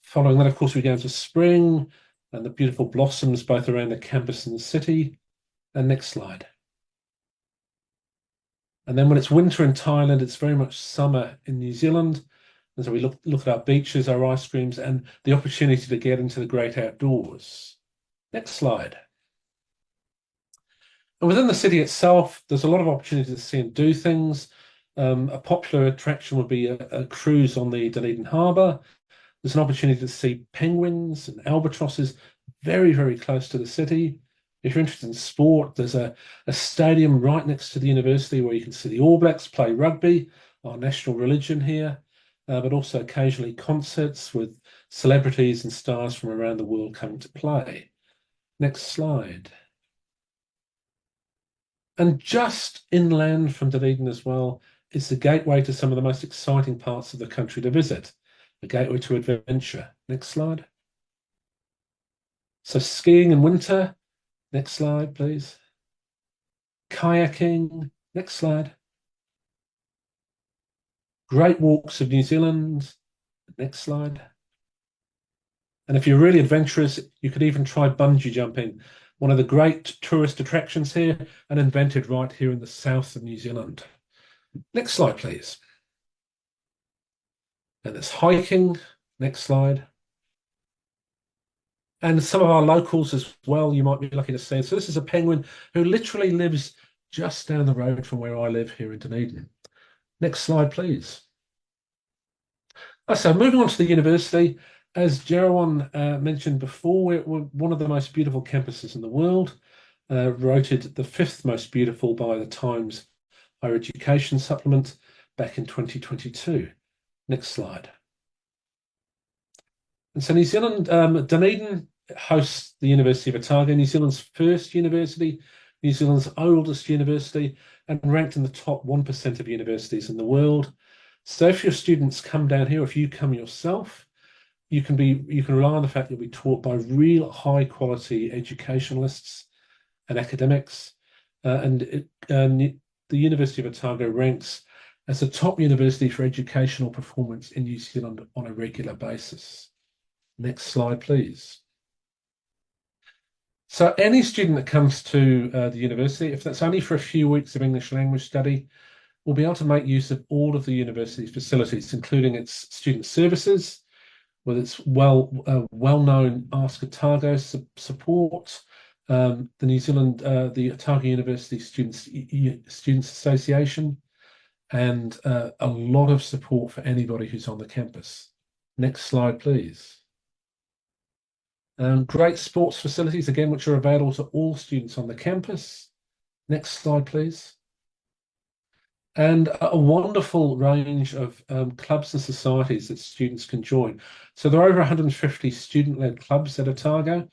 Following that, of course, we go into spring and the beautiful blossoms both around the campus and the city. And next slide. And then when it's winter in Thailand, it's very much summer in New Zealand. And so we look at our beaches, our ice creams, and the opportunity to get into the great outdoors. Next slide. And within the city itself, there's a lot of opportunity to see and do things. A popular attraction would be a cruise on the Dunedin Harbour. There's an opportunity to see penguins and albatrosses very, very close to the city. If you're interested in sport, there's a stadium right next to the university where you can see the All Blacks play rugby, our national religion here, but also occasionally concerts with celebrities and stars from around the world coming to play. Next slide. And just inland from Dunedin as well is the gateway to some of the most exciting parts of the country to visit, the gateway to adventure. Next slide. So skiing in winter. Next slide, please. Kayaking. Next slide. Great walks of New Zealand. Next slide. And if you're really adventurous, you could even try bungee jumping, one of the great tourist attractions here and invented right here in the south of New Zealand. Next slide, please. And there's hiking. Next slide. And some of our locals as well, you might be lucky to see. So this is a penguin who literally lives just down the road from where I live here in Dunedin. Next slide, please. So moving on to the university, as Jerawan mentioned before, we're one of the most beautiful campuses in the world, rated the 5th most beautiful by the Times Higher Education Supplement back in 2022. Next slide. And so New Zealand, Dunedin hosts the University of Otago, New Zealand's first university, New Zealand's oldest university, and ranked in the top 1% of universities in the world. So if your students come down here, if you come yourself, you can rely on the fact you'll be taught by real high quality educationalists and academics. And the University of Otago ranks as a top university for educational performance in New Zealand on a regular basis. Next slide, please. So any student that comes to the university, if that's only for a few weeks of English language study, will be able to make use of all of the university's facilities, including its student services, with its well-known Ask Otago support, the New Zealand, the Otago University Students Association, and a lot of support for anybody who's on the campus. Next slide, please. Great sports facilities, again, which are available to all students on the campus. Next slide, please. And a wonderful range of clubs and societies that students can join. So there are over 150 student-led clubs at Otago.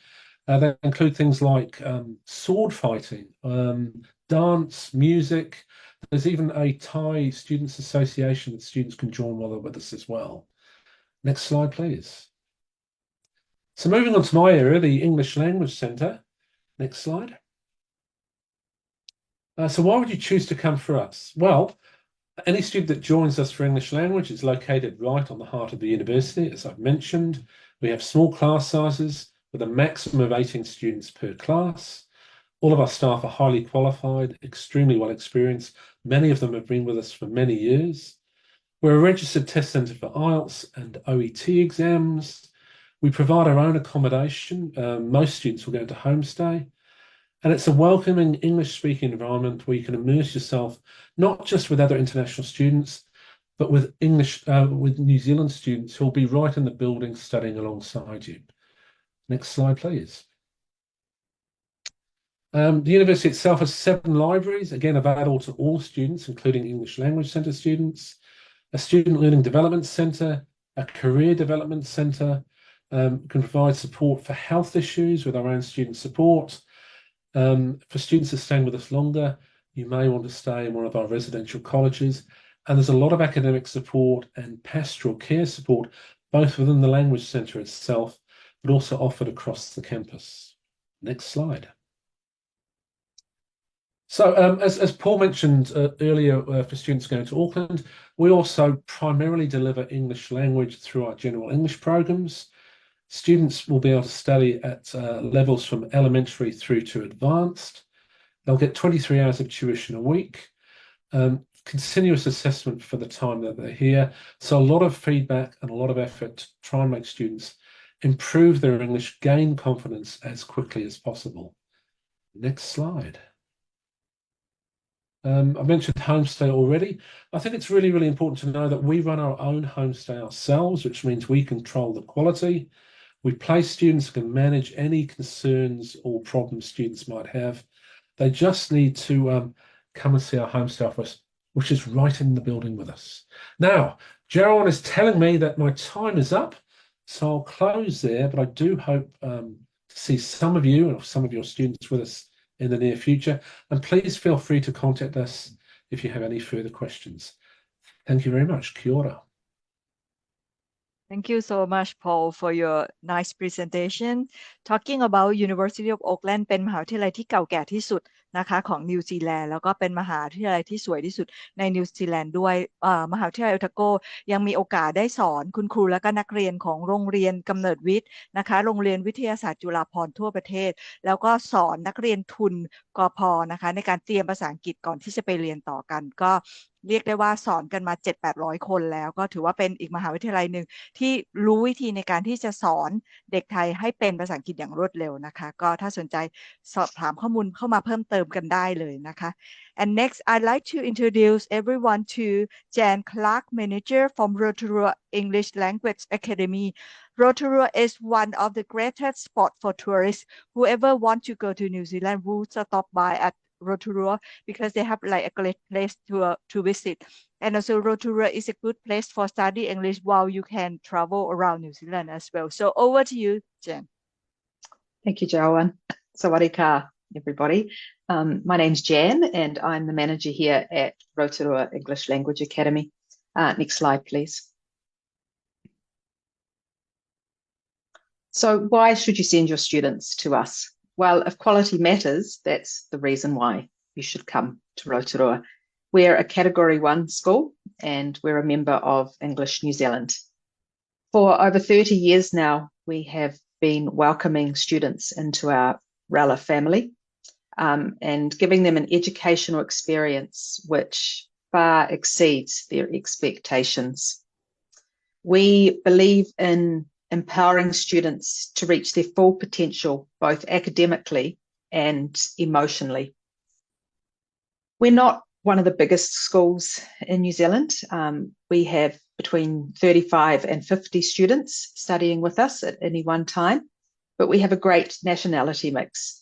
They include things like sword fighting, dance, music. There's even a Thai Students Association that students can join while they're with us as well. Next slide, please. So moving on to my area, the English Language Centre. Next slide. So why would you choose to come for us? Well, any student that joins us for English language is located right on the heart of the university. As I've mentioned, we have small class sizes with a maximum of 18 students per class. All of our staff are highly qualified, extremely well experienced. Many of them have been with us for many years. We're a registered test centre for IELTS and OET exams. We provide our own accommodation. Most students will go into homestay. And it's a welcoming English-speaking environment where you can immerse yourself not just with other international students, but with with New Zealand students who will be right in the building studying alongside you. Next slide, please. The university itself has 7 libraries, again available to all students, including English Language Centre students, a Student Learning Development Centre, a Career Development Centre, can provide support for health issues with our own student support. For students that are staying with us longer, you may want to stay in one of our residential colleges. And there's a lot of academic support and pastoral care support, both within the Language Centre itself, but also offered across the campus. Next slide. So as Paul mentioned earlier, for students going to Auckland, we also primarily deliver English language through our general English programs. Students will be able to study at levels from elementary through to advanced. They'll get 23 hours of tuition a week, continuous assessment for the time that they're here. So a lot of feedback and a lot of effort to try and make students improve their English, gain confidence as quickly as possible. Next slide. I mentioned homestay already. I think it's really, really important to know that we run our own homestay ourselves, which means we control the quality. We place students who can manage any concerns or problems students might have. They just need to come and see our homestay office, which is right in the building with us. Now, Geraldine is telling me that my time is up, so I'll close there, but I do hope to see some of you and some of your students with us in the near future. And please feel free to contact us if you have any further questions. Thank you very much. Kia ora. Thank you so much, Paul, for your nice presentation. Talking about University of Auckland เป็นมหาวิทยาลัยที่เก่าแก่ที่สุดนะคะของนิวซีแลนด์แล้วก็เป็นมหาวิทยาลัยที่สวยที่สุดในนิวซีแลนด์ด้วยมหาวิทยาลัยโอทาโกยังมีโอกาสได้สอนคุณครูและก็นักเรียนของโรงเรียนกำเนิดวิทย์นะคะโรงเรียนวิทยาศาสตร์จุฬาภรณ์ทั่วประเทศแล้วก็สอนนักเรียนทุนกพ.นะคะในการเตรียมภาษาอังกฤษก่อนที่จะไปเรียนต่อกันก็เรียกได้ว่าสอนกันมา 700-800 คนแล้วก็ถือว่าเป็นอีกมหาวิทยาลัยหนึ่งที่รู้วิธีในการที่จะสอนเด็กไทยให้เป็นภาษาอังกฤษอย่างรวดเร็วนะคะก็ถ้าสนใจสอบถามข้อมูลเข้ามาเพิ่มเติมกันได้เลยนะคะ And next I'd like to introduce everyone to Jan Clark, manager from Rotorua English Language Academy. Rotorua is one of the greatest spots for tourists. Whoever want to go to New Zealand will stop by at Rotorua because they have like a great place to visit, and also Rotorua is a good place for study English while you can travel around New Zealand as well. So over to you, Jen. Thank you, Joanne. Sawadee ka, everybody. My name's Jan and I'm the manager here at Rotorua English Language Academy. Next slide, please. So why should you send your students to us? Well, if quality matters, that's the reason why you should come to Rotorua. We're a Category 1 school and we're a member of English New Zealand. For over 30 years now, we have been welcoming students into our Rala family and giving them an educational experience which far exceeds their expectations. We believe in empowering students to reach their full potential, both academically and emotionally. We're not one of the biggest schools in New Zealand. We have between 35 and 50 students studying with us at any one time, but we have a great nationality mix.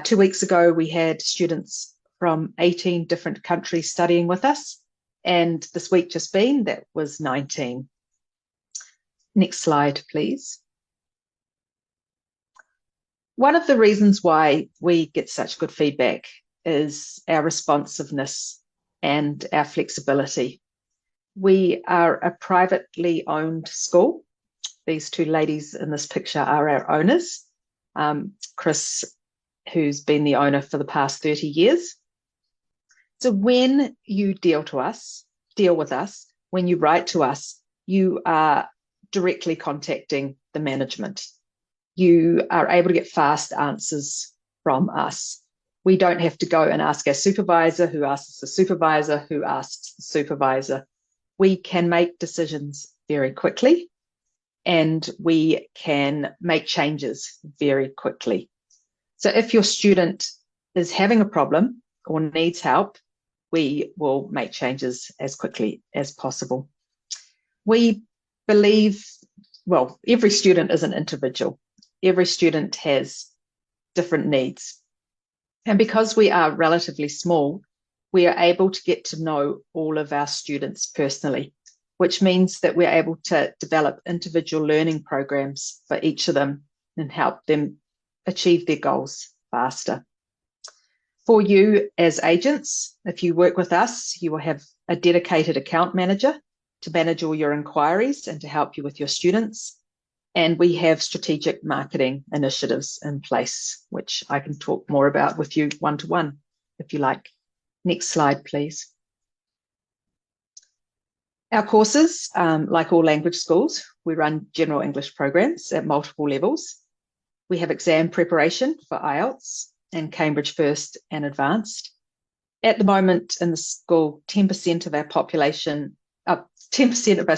2 weeks ago, we had students from 18 different countries studying with us, and this week just been, that was 19. Next slide, please. One of the reasons why we get such good feedback is our responsiveness and our flexibility. We are a privately owned school, These two ladies in this picture are our owners. Chris, who's been the owner for the past 30 years. So when you deal with us, when you write to us, you are directly contacting the management. You are able to get fast answers from us. We don't have to go and ask our supervisor, who asks the supervisor, who asks the supervisor. We can make decisions very quickly, and we can make changes very quickly. So if your student is having a problem or needs help, we will make changes as quickly as possible. We believe, well, every student is an individual. Every student has different needs. And because we are relatively small, we are able to get to know all of our students personally, which means that we're able to develop individual learning programs for each of them and help them achieve their goals faster. For you as agents, if you work with us, you will have a dedicated account manager to manage all your inquiries and to help you with your students. And we have strategic marketing initiatives in place, which I can talk more about with you one-to-one, if you like. Next slide, please. Our courses, like all language schools, we run general English programs at multiple levels. We have exam preparation for IELTS and Cambridge First and Advanced. At the moment in the school, 10% of our population, 10% of our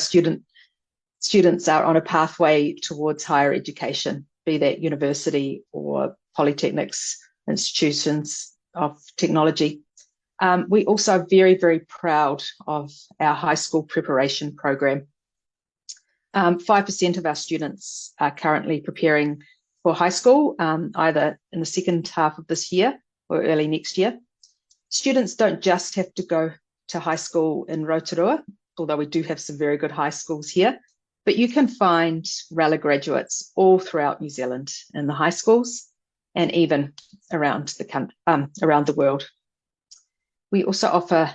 students are on a pathway towards higher education, be that university or polytechnics, institutions of technology. We also are very, very proud of our high school preparation program. 5% of our students are currently preparing for high school, either in the second half of this year or early next year. Students don't just have to go to high school in Rotorua, although we do have some very good high schools here, but you can find RALA graduates all throughout New Zealand in the high schools and even around the world. We also offer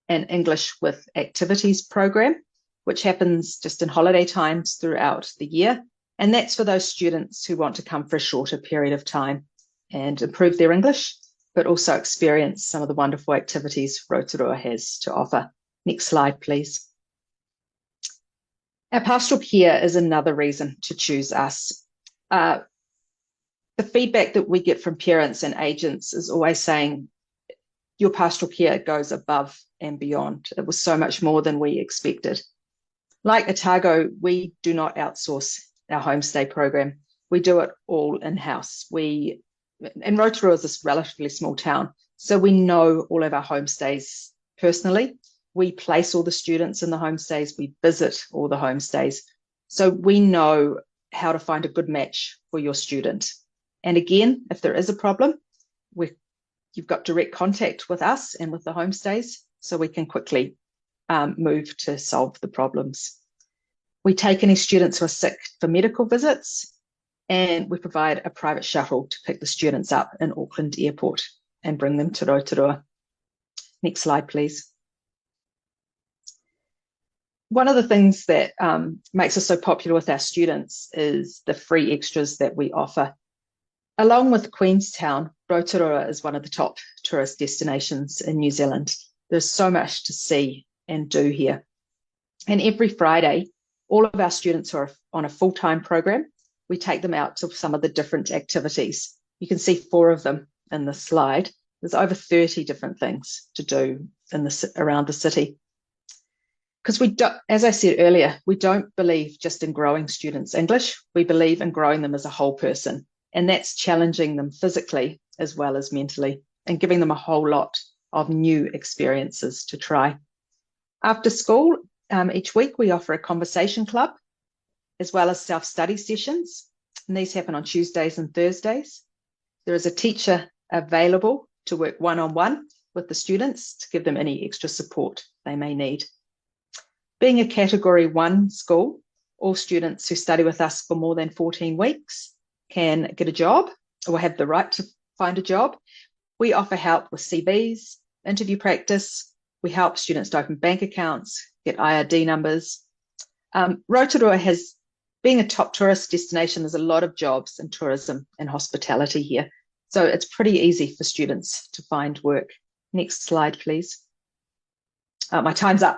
an English with Activities program, which happens just in holiday times throughout the year. And that's for those students who want to come for a shorter period of time and improve their English, but also experience some of the wonderful activities Rotorua has to offer. Next slide, please. Our pastoral care is another reason to choose us. The feedback that we get from parents and agents is always saying, your pastoral care goes above and beyond. It was so much more than we expected. Like Otago, we do not outsource our homestay program. We do it all in-house. And Rotorua is this relatively small town, so we know all of our homestays personally. We place all the students in the homestays. We visit all the homestays. So we know how to find a good match for your student. And again, if there is a problem, you've got direct contact with us and with the homestays, so we can quickly move to solve the problems. We take any students who are sick for medical visits, and we provide a private shuttle to pick the students up in Auckland Airport and bring them to Rotorua. Next slide, please. One of the things that makes us so popular with our students is the free extras that we offer. Along with Queenstown, Rotorua is one of the top tourist destinations in New Zealand. There's so much to see and do here. And every Friday, all of our students who are on a full-time program, we take them out to some of the different activities. You can see 4 of them in the slide. There's over 30 different things to do around the city. Because as I said earlier, we don't believe just in growing students' English. We believe in growing them as a whole person. And that's challenging them physically as well as mentally and giving them a whole lot of new experiences to try. After school, each week we offer a conversation club as well as self-study sessions. And these happen on Tuesdays and Thursdays. There is a teacher available to work one-on-one with the students to give them any extra support they may need. Being a Category 1 school, all students who study with us for more than 14 weeks can get a job or have the right to find a job. We offer help with CVs, interview practice. We help students to open bank accounts, get IRD numbers. Rotorua has being a top tourist destination, there's a lot of jobs in tourism and hospitality here. So it's pretty easy for students to find work. Next slide, please. My time's up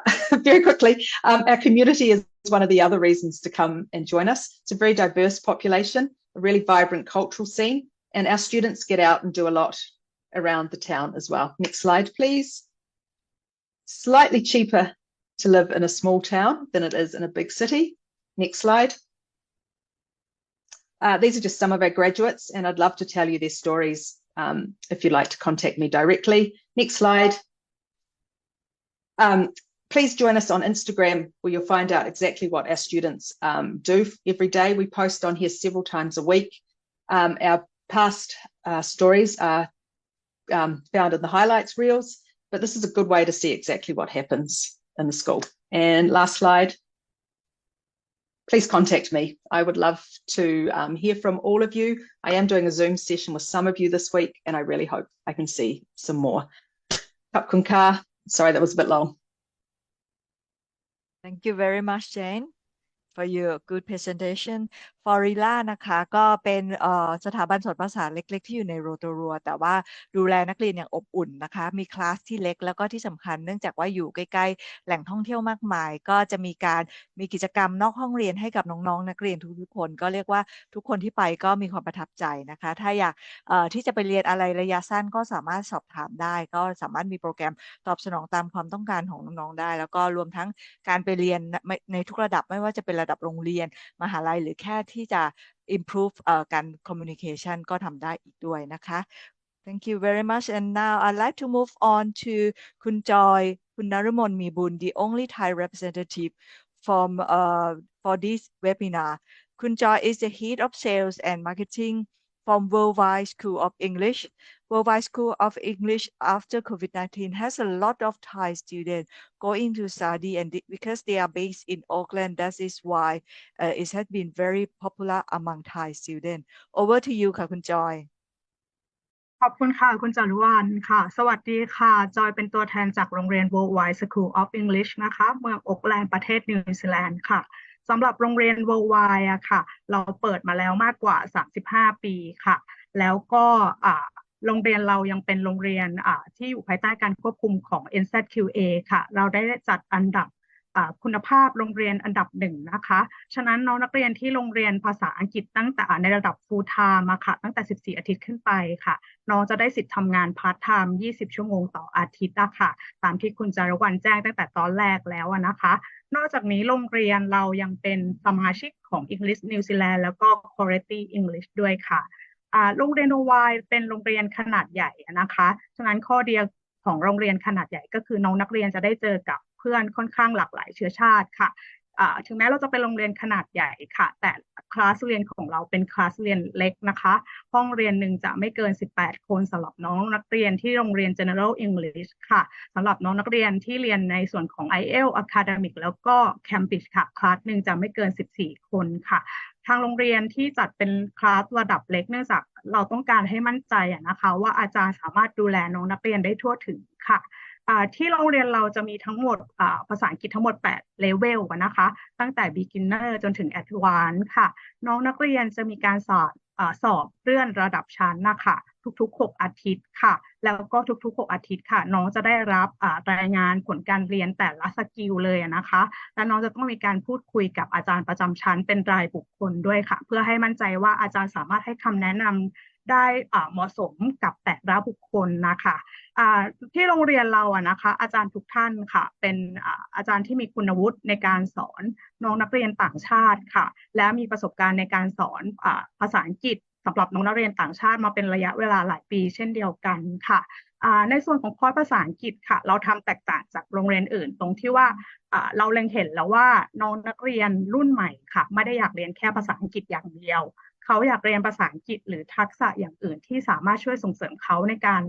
very quickly. Our community is one of the other reasons to come and join us. It's a very diverse population, a really vibrant cultural scene, and our students get out and do a lot around the town as well. Next slide, please. Slightly cheaper to live in a small town than it is in a big city. Next slide. These are just some of our graduates, and I'd love to tell you their stories if you'd like to contact me directly. Next slide. Please join us on Instagram, where you'll find out exactly what our students do every day. We post on here several times a week. Our past stories are found in the highlights reels, but this is a good way to see exactly what happens in the school. And last slide. Please contact me. I would love to hear from all of you. I am doing a Zoom session with some of you this week, and I really hope I can see some more. Kap kun ka. Sorry, that was a bit long. Thank you very much, Jane, for your good presentation. Florilla นะคะก็เป็นสถาบันสอนภาษาเล็กๆที่อยู่ในโรโตรัวแต่ว่าดูแลนักเรียนอย่างอบอุ่นนะคะมีคลาสที่เล็กแล้วก็ที่สำคัญเนื่องจากว่าอยู่ใกล้ๆแหล่งท่องเที่ยวมากมายก็จะมีกิจกรรมนอกห้องเรียนให้กับน้องๆนักเรียนทุกๆคนก็เรียกว่าทุกคนที่ไปก็มีความประทับใจนะคะถ้าอยากที่จะไปเรียนอะไรระยะสั้นก็สามารถสอบถามได้ก็สามารถมีโปรแกรมตอบสนองตามความต้องการของน้องๆได้แล้วก็รวมทั้งการไปเรียนในทุกระดับไม่ว่าจะเป็นระดับโรงเรียนมหาลัยหรือแค่ที่จะ improve การ communication ก็ทำได้อีกด้วยนะคะ Thank you very much and now I'd like to move on to คุณจอยคุณนฤมลมีบุญ the only Thai representative for this webinar. คุณจอย is the head of sales and marketing from Worldwide School of English. Worldwide School of English after COVID-19 has a lot of Thai students going to study, and because they are based in Auckland, that is why it has been very popular among Thai students. Over to you ค่ะคุณจอย ขอบคุณค่ะคุณจารุวรรณค่ะสวัสดีค่ะจอยเป็นตัวแทนจากโรงเรียน Worldwide School of English นะคะเมืองโอ๊คแลนด์ประเทศนิวซีแลนด์ค่ะสำหรับโรงเรียน Worldwide อะค่ะเราเปิดมาแล้วมากกว่า35ปีค่ะแล้วก็โรงเรียนเรายังเป็นโรงเรียนที่อยู่ภายใต้การควบคุมของ NZQA ค่ะเราได้จัดอันดับคุณภาพโรงเรียนอันดับ1นะคะฉะนั้นน้องนักเรียนที่โรงเรียนภาษาอังกฤษตั้งแต่ในระดับ full time ค่ะตั้งแต่14อาทิตย์ขึ้นไปค่ะน้องจะได้สิทธิ์ทำงาน part time 20ชั่วโมงต่ออาทิตย์ค่ะตามที่คุณจารวรรณแจ้งตั้งแต่ตอนแรกแล้วนะคะนอกจากนี้โรงเรียนเรายังเป็นสมาชิกของ English New Zealand แล้วก็ Quality English ด้วยค่ะโรงเรียน Worldwide เป็นโรงเรียนขนาดใหญ่นะคะฉะนั้นข้อดีของโรงเรียนขนาดใหญ่ก็คือน้องนักเรียนจะได้เจอกับเพื่อนค่อนข้างหลากหลายเชื้อชาติค่ะถึงแม้เราจะเป็นโรงเรียนขนาดใหญ่ค่ะแต่คลาสเรียนของเราเป็นคลาสเรียนเล็กนะคะห้องเรียนหนึ่งจะไม่เกิน18คนสำหรับน้องนักเรียนที่โรงเรียน General English ค่ะสำหรับน้องนักเรียนที่เรียนในส่วนของ IELTS Academic แล้วก็ Cambridge ค่ะคลาสหนึ่งจะไม่เกิน14คนค่ะทางโรงเรียนที่จัดเป็นคลาสระดับเล็กเนื่องจากเราต้องการให้มั่นใจนะคะว่าอาจารย์สามารถดูแลน้องนักเรียนได้ทั่วถึงค่ะที่โรงเรียนเราจะมีทั้งหมดภาษาอังกฤษทั้งหมด8 level นะคะตั้งแต่ beginner จนถึง advanced ค่ะน้องนักเรียนจะมีการสอบเลื่อนระดับชั้นนะคะทุกๆ6อาทิตย์ค่ะแล้วก็ทุกๆ6อาทิตย์ค่ะน้องจะได้รับรายงานผลการเรียนแต่ละสกิลเลยนะคะและน้องจะต้องมีการพูดคุยกับอาจารย์ประจำชั้นเป็นรายบุคคลด้วยค่ะเพื่อให้มั่นใจว่าอาจารย์สามารถให้คำแนะนำได้เหมาะสมกับแต่ละบุคคลนะคะที่โรงเรียนเรานะคะอาจารย์ทุกท่านค่ะเป็นอาจารย์ที่มีคุณวุฒิในการสอนน้องนักเรียนต่างชาติค่ะและมีประสบการณ์ในการสอนภาษาอังกฤษสำหรับน้องนักเรียนต่างชาติมาเป็นระยะเวลาหลายปีเช่นเดียวกันค่ะในส่วนของคอร์สภาษาอังกฤษค่ะเราทำแตกต่างจากโรงเรียนอื่นตรงที่ว่าเราเล็งเห็นแล้วว่าน้องนักเรียนรุ่นใหม่ค่ะไม่ได้อยากเรียนแค่ภาษาอังกฤษอย่างเดียวเขาอยากเรียนภาษาอังกฤษหรือทักษะอย่างอื่นที่สามารถช่วยส่งเสริมเขาในการ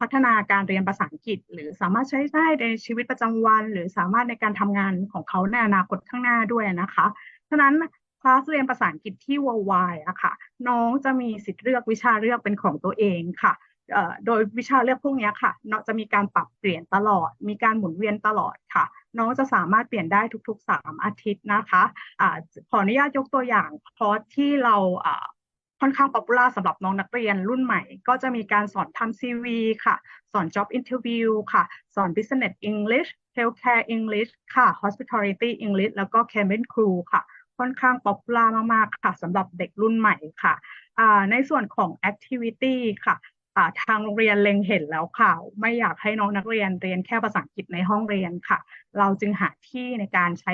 พัฒนาการเรียนภาษาอังกฤษหรือสามารถใช้ได้ในชีวิตประจำวันหรือสามารถในการทำงานของเขาในอนาคตข้างหน้าด้วยนะคะฉะนั้นคลาสเรียนภาษาอังกฤษที่ Worldwide ค่ะน้องจะมีสิทธิ์เลือกวิชาเลือกเป็นของตัวเองค่ะ โดยวิชาเลือกพวกนี้ค่ะเนาะจะมีการปรับเปลี่ยนตลอดมีการหมุนเวียนตลอดค่ะน้องจะสามารถเปลี่ยนได้ทุกๆ3 อาทิตย์นะคะขออนุญาตยกตัวอย่างคอร์สที่เราค่อนข้างป๊อปปูล่าสำหรับน้องนักเรียนรุ่นใหม่ก็จะมีการสอนทำ CV ค่ะสอน Job Interview ค่ะสอน Business English Healthcare English ค่ะ Hospitality English แล้วก็ Cabin Crew ค่ะค่อนข้างป๊อปปูล่ามากๆค่ะสำหรับเด็กรุ่นใหม่ค่ะในส่วนของ Activity ค่ะทางโรงเรียนเล็งเห็นแล้วค่ะไม่อยากให้น้องนักเรียนเรียนแค่ภาษาอังกฤษในห้องเรียนค่ะเราจึงหาที่ในการใช้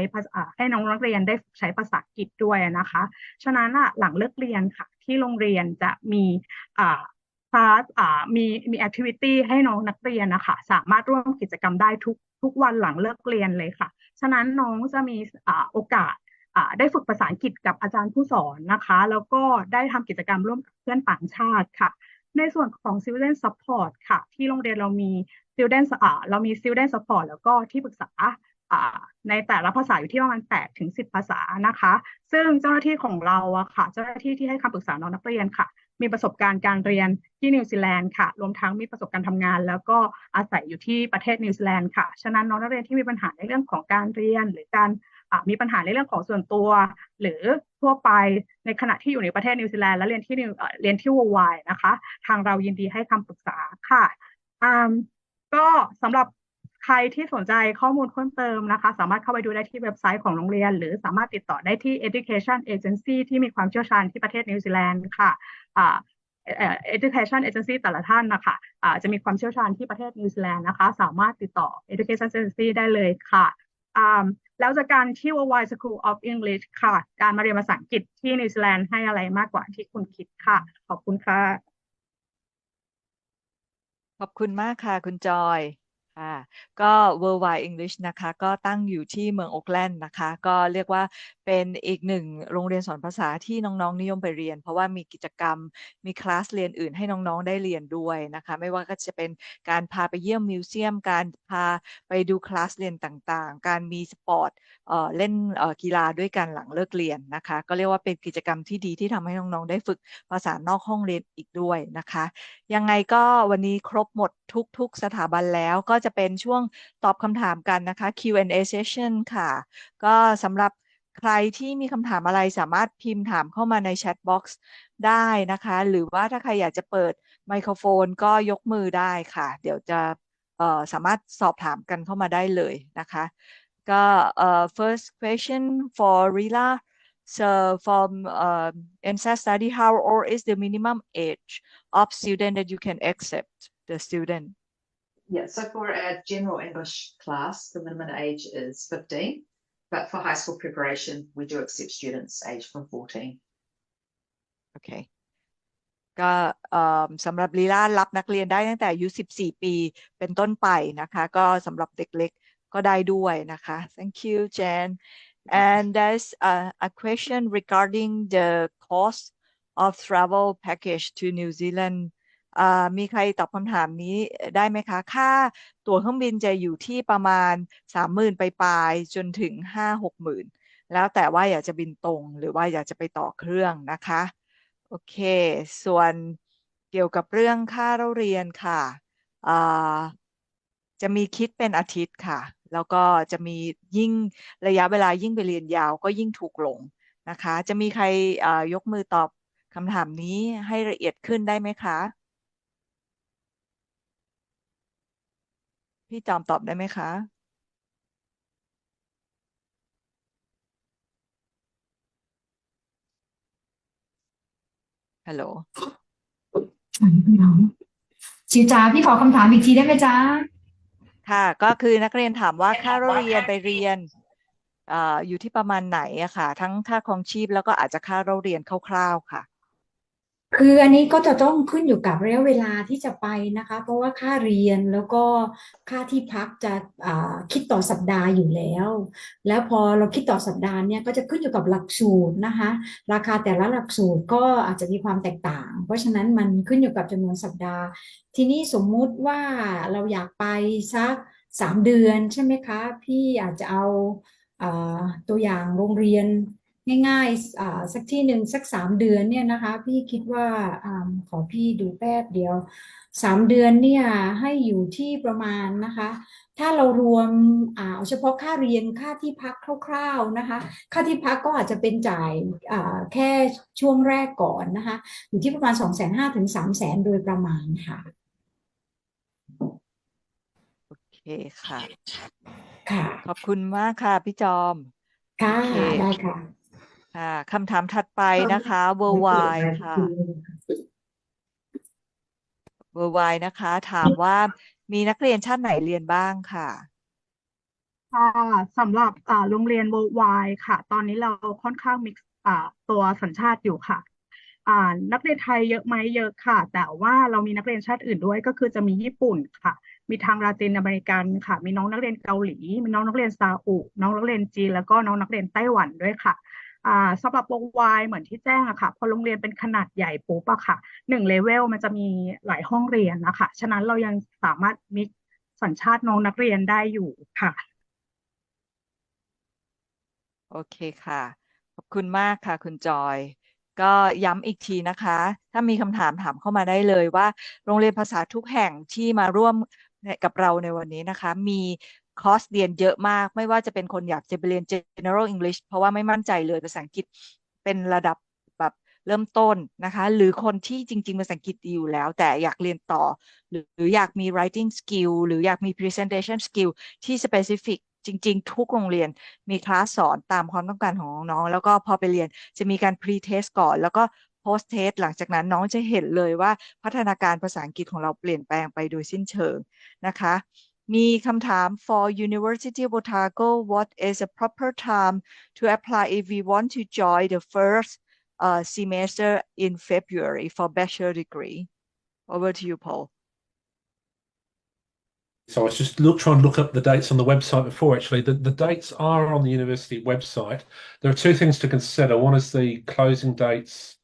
ให้น้องนักเรียนได้ใช้ภาษาอังกฤษด้วยนะคะฉะนั้นหลังเลิกเรียนค่ะที่โรงเรียนจะมีคลาสมีแอคทิวิตี้ให้น้องนักเรียนนะคะสามารถร่วมกิจกรรมได้ทุกวันหลังเลิกเรียนเลยค่ะฉะนั้นน้องจะมีโอกาสได้ฝึกภาษาอังกฤษกับอาจารย์ผู้สอนนะคะแล้วก็ได้ทำกิจกรรมร่วมกับเพื่อนต่างชาติค่ะในส่วนของ Student Support ค่ะที่โรงเรียนเรามี Student Support แล้วก็ที่ปรึกษาในแต่ละภาษาอยู่ที่ประมาณ8 ถึง 10 ภาษานะคะซึ่งเจ้าหน้าที่ของเราค่ะเจ้าหน้าที่ที่ให้คำปรึกษาน้องนักเรียนค่ะมีประสบการณ์การเรียนที่นิวซีแลนด์ค่ะรวมทั้งมีประสบการณ์ทำงานแล้วก็อาศัยอยู่ที่ประเทศนิวซีแลนด์ค่ะฉะนั้นน้องนักเรียนที่มีปัญหาในเรื่องของการเรียนหรือการมีปัญหาในเรื่องของส่วนตัวหรือทั่วไปในขณะที่อยู่ในประเทศนิวซีแลนด์และเรียนที่ worldwide นะคะทางเรายินดีให้คำปรึกษาค่ะก็สำหรับใครที่สนใจข้อมูลเพิ่มเติมนะคะสามารถเข้าไปดูได้ที่เว็บไซต์ของโรงเรียนหรือสามารถติดต่อได้ที่ Education Agency ที่มีความเชี่ยวชาญที่ประเทศนิวซีแลนด์ค่ะEducation Agency แต่ละท่านนะคะจะมีความเชี่ยวชาญที่ประเทศนิวซีแลนด์นะคะสามารถติดต่อ Education Agency ได้เลยค่ะแล้วจากการที่ Worldwide School of English ค่ะการมาเรียนภาษาอังกฤษที่นิวซีแลนด์ให้อะไรมากกว่าที่คุณคิดค่ะขอบคุณค่ะขอบคุณมากค่ะคุณจอยก็ Worldwide English นะคะก็ตั้งอยู่ที่เมืองโอ๊คแลนด์นะคะก็เรียกว่าเป็นอีกหนึ่งโรงเรียนสอนภาษาที่น้องๆนิยมไปเรียนเพราะว่ามีกิจกรรมมีคลาสเรียนอื่นให้น้องๆได้เรียนด้วยนะคะไม่ว่าก็จะเป็นการพาไปเยี่ยมมิวเซียมการพาไปดูคลาสเรียนต่างๆการมีสปอร์ตเล่นกีฬาด้วยกันหลังเลิกเรียนนะคะก็เรียกว่าเป็นกิจกรรมที่ดีที่ทำให้น้องๆได้ฝึกภาษานอกห้องเรียนอีกด้วยนะคะยังไงก็วันนี้ครบหมดทุกสถาบันแล้วก็จะเป็นช่วงตอบคำถามกันนะคะ Q&A session ค่ะก็สำหรับใครที่มีคำถามอะไรสามารถพิมพ์ถามเข้ามาในแชทบ็อกซ์ได้นะคะหรือว่าถ้าใครอยากจะเปิดไมโครโฟนก็ยกมือได้ค่ะเดี๋ยวจะสามารถสอบถามกันเข้ามาได้เลยนะคะก็ first question for Rila so from ENZ study how old is the minimum age of student that you can accept the student Yeah, so for our general English class, the minimum age is 15, but for high school preparation, we do accept students aged from 14. Okay. ก็สำหรับลีลารับนักเรียนได้ตั้งแต่อายุ14 ปีเป็นต้นไปนะคะก็สำหรับเด็กเล็กก็ได้ด้วยนะคะ Thank you Jan and there's a question regarding the cost of travel package to New Zealandมีใครตอบคำถามนี้ได้ไหมคะค่าตั๋วเครื่องบินจะอยู่ที่ประมาณ 30,000 ปลายๆจนถึง 5-6 หมื่นแล้วแต่ว่าอยากจะบินตรงหรือว่าอยากจะไปต่อเครื่องนะคะโอเคส่วนเกี่ยวกับเรื่องค่าเล่าเรียนค่ะจะมีคิดเป็นอาทิตย์ค่ะแล้วก็จะมียิ่งระยะเวลายิ่งไปเรียนยาวก็ยิ่งถูกลงนะคะจะมีใครยกมือตอบคำถามนี้ให้ละเอียดขึ้นได้ไหมคะพี่จอมตอบได้ไหมคะฮัลโหลชิวจ๋าพี่ขอคำถามอีกทีได้ไหมจ๊ะค่ะก็คือนักเรียนถามว่าค่าเรียนไปเรียนอยู่ที่ประมาณไหนอะค่ะทั้งค่าครองชีพแล้วก็อาจจะค่าเรียนคร่าวๆค่ะคืออันนี้ก็จะต้องขึ้นอยู่กับระยะเวลาที่จะไปนะคะเพราะว่าค่าเรียนแล้วก็ค่าที่พักจะคิดต่อสัปดาห์อยู่แล้วพอเราคิดต่อสัปดาห์เนี่ยก็จะขึ้นอยู่กับหลักสูตรนะคะราคาแต่ละหลักสูตรก็อาจจะมีความแตกต่างเพราะฉะนั้นมันขึ้นอยู่กับจำนวนสัปดาห์ทีนี้สมมุติว่าเราอยากไปสัก3 เดือนใช่ไหมคะพี่อาจจะเอาตัวอย่างโรงเรียน ง่ายๆสักที่หนึ่งสัก3 เดือนเนี่ยนะคะพี่คิดว่าขอพี่ดูแป๊บเดียว3 เดือนเนี่ยให้อยู่ที่ประมาณนะคะถ้าเรารวมเอาเฉพาะค่าเรียนค่าที่พักคร่าวๆนะคะค่าที่พักก็อาจจะเป็นจ่ายแค่ช่วงแรกก่อนนะคะอยู่ที่ประมาณ250,000 ถึง 300,000โดยประมาณค่ะโอเคค่ะ ค่ะขอบคุณมากค่ะพี่จอม ค่ะ โอเค ได้ค่ะ ค่ะคำถามถัดไปนะคะ worldwide ค่ะ worldwide นะคะ ถามว่ามีนักเรียนชาติไหนเรียนบ้างค่ะ ค่ะสำหรับโรงเรียน worldwide ค่ะ ตอนนี้เราค่อนข้างมีตัวสัญชาติอยู่ค่ะนักเรียนไทยเยอะไหมเยอะค่ะ แต่ว่าเรามีนักเรียนชาติอื่นด้วยก็คือจะมีญี่ปุ่นค่ะ มีทางลาตินอเมริกันค่ะ มีน้องนักเรียนเกาหลีมีน้องนักเรียนซาอุน้องนักเรียนจีนแล้วก็น้องนักเรียนไต้หวันด้วยค่ะสำหรับวงวายเหมือนที่แจ้งอะค่ะพอโรงเรียนเป็นขนาดใหญ่ปุ๊บอะค่ะ1 เลเวลมันจะมีหลายห้องเรียนนะคะฉะนั้นเรายังสามารถมิกสัญชาติน้องนักเรียนได้อยู่ค่ะ โอเคค่ะ ขอบคุณมากค่ะคุณจอย ก็ย้ำอีกทีนะคะ ถ้ามีคำถามถามเข้ามาได้เลยว่าโรงเรียนภาษาทุกแห่งที่มาร่วมกับเราในวันนี้นะคะ มีคอร์สเรียนเยอะมาก ไม่ว่าจะเป็นคนอยากจะไปเรียน General English เพราะว่าไม่มั่นใจเลยภาษาอังกฤษเป็นระดับแบบเริ่มต้นนะคะ หรือคนที่จริงๆภาษาอังกฤษดีอยู่แล้ว แต่อยากเรียนต่อ หรืออยากมี writing skill หรืออยากมี presentation skill ที่ specific จริงๆ ทุกโรงเรียนมีคลาสสอนตามความต้องการของน้องๆแล้วก็พอไปเรียนจะมีการ pre-test ก่อนแล้วก็ post-test หลังจากนั้นน้องจะเห็นเลยว่าพัฒนาการภาษาอังกฤษของเราเปลี่ยนแปลงไปโดยสิ้นเชิงนะคะมีคำถาม for University of Otago what is a proper time to apply if we want to join the first semester in February for bachelor degree over to you Paul So I was just trying to look up the dates on the website before. Actually, the dates are on the university website. There are two things to consider. One is the closing dates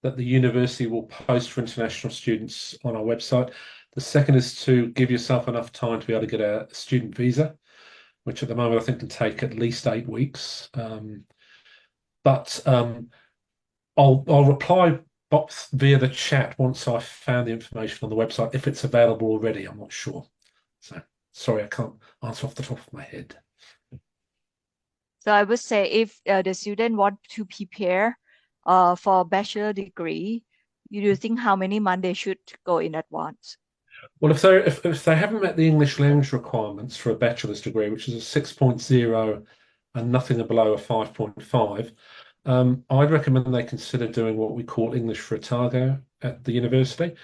that the university will post for international students on our website. The second is to give yourself enough time to be able to get a student visa, which at the moment I think can take at least 8 weeks. But I'll reply via the chat once I've found the information on the website. If it's available already, I'm not sure. So sorry, I can't answer off the top of my head. So I would say if the student want to prepare for bachelor degree, you think how many months they should go in advance? Well, if they haven't met the English language requirements for a bachelor's degree, which is a 6.0 and nothing below a 5.5, I'd recommend they consider doing what we call English for Otago at the university,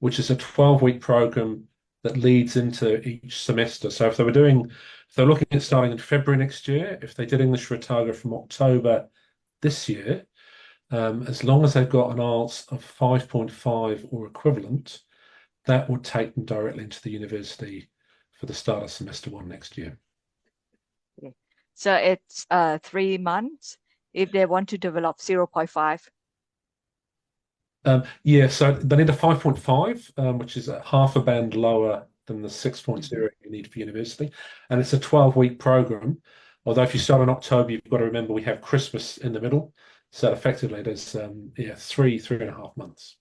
which is a 12-week program that leads into each semester. So if they're looking at starting in February next year, if they did English for Otago from October this year, as long as they've got an IELTS of 5.5 or equivalent, that would take them directly into the university for the start of semester 1 next year. Okay. So it's 3 months if they want to develop 0.5. Yeah, so they need a 5.5, which is half a band lower than the 6.0 you need for university. And it's a 12-week program. Although if you start in October, you've got to remember we have Christmas in the middle. So effectively, there's 3.5 months.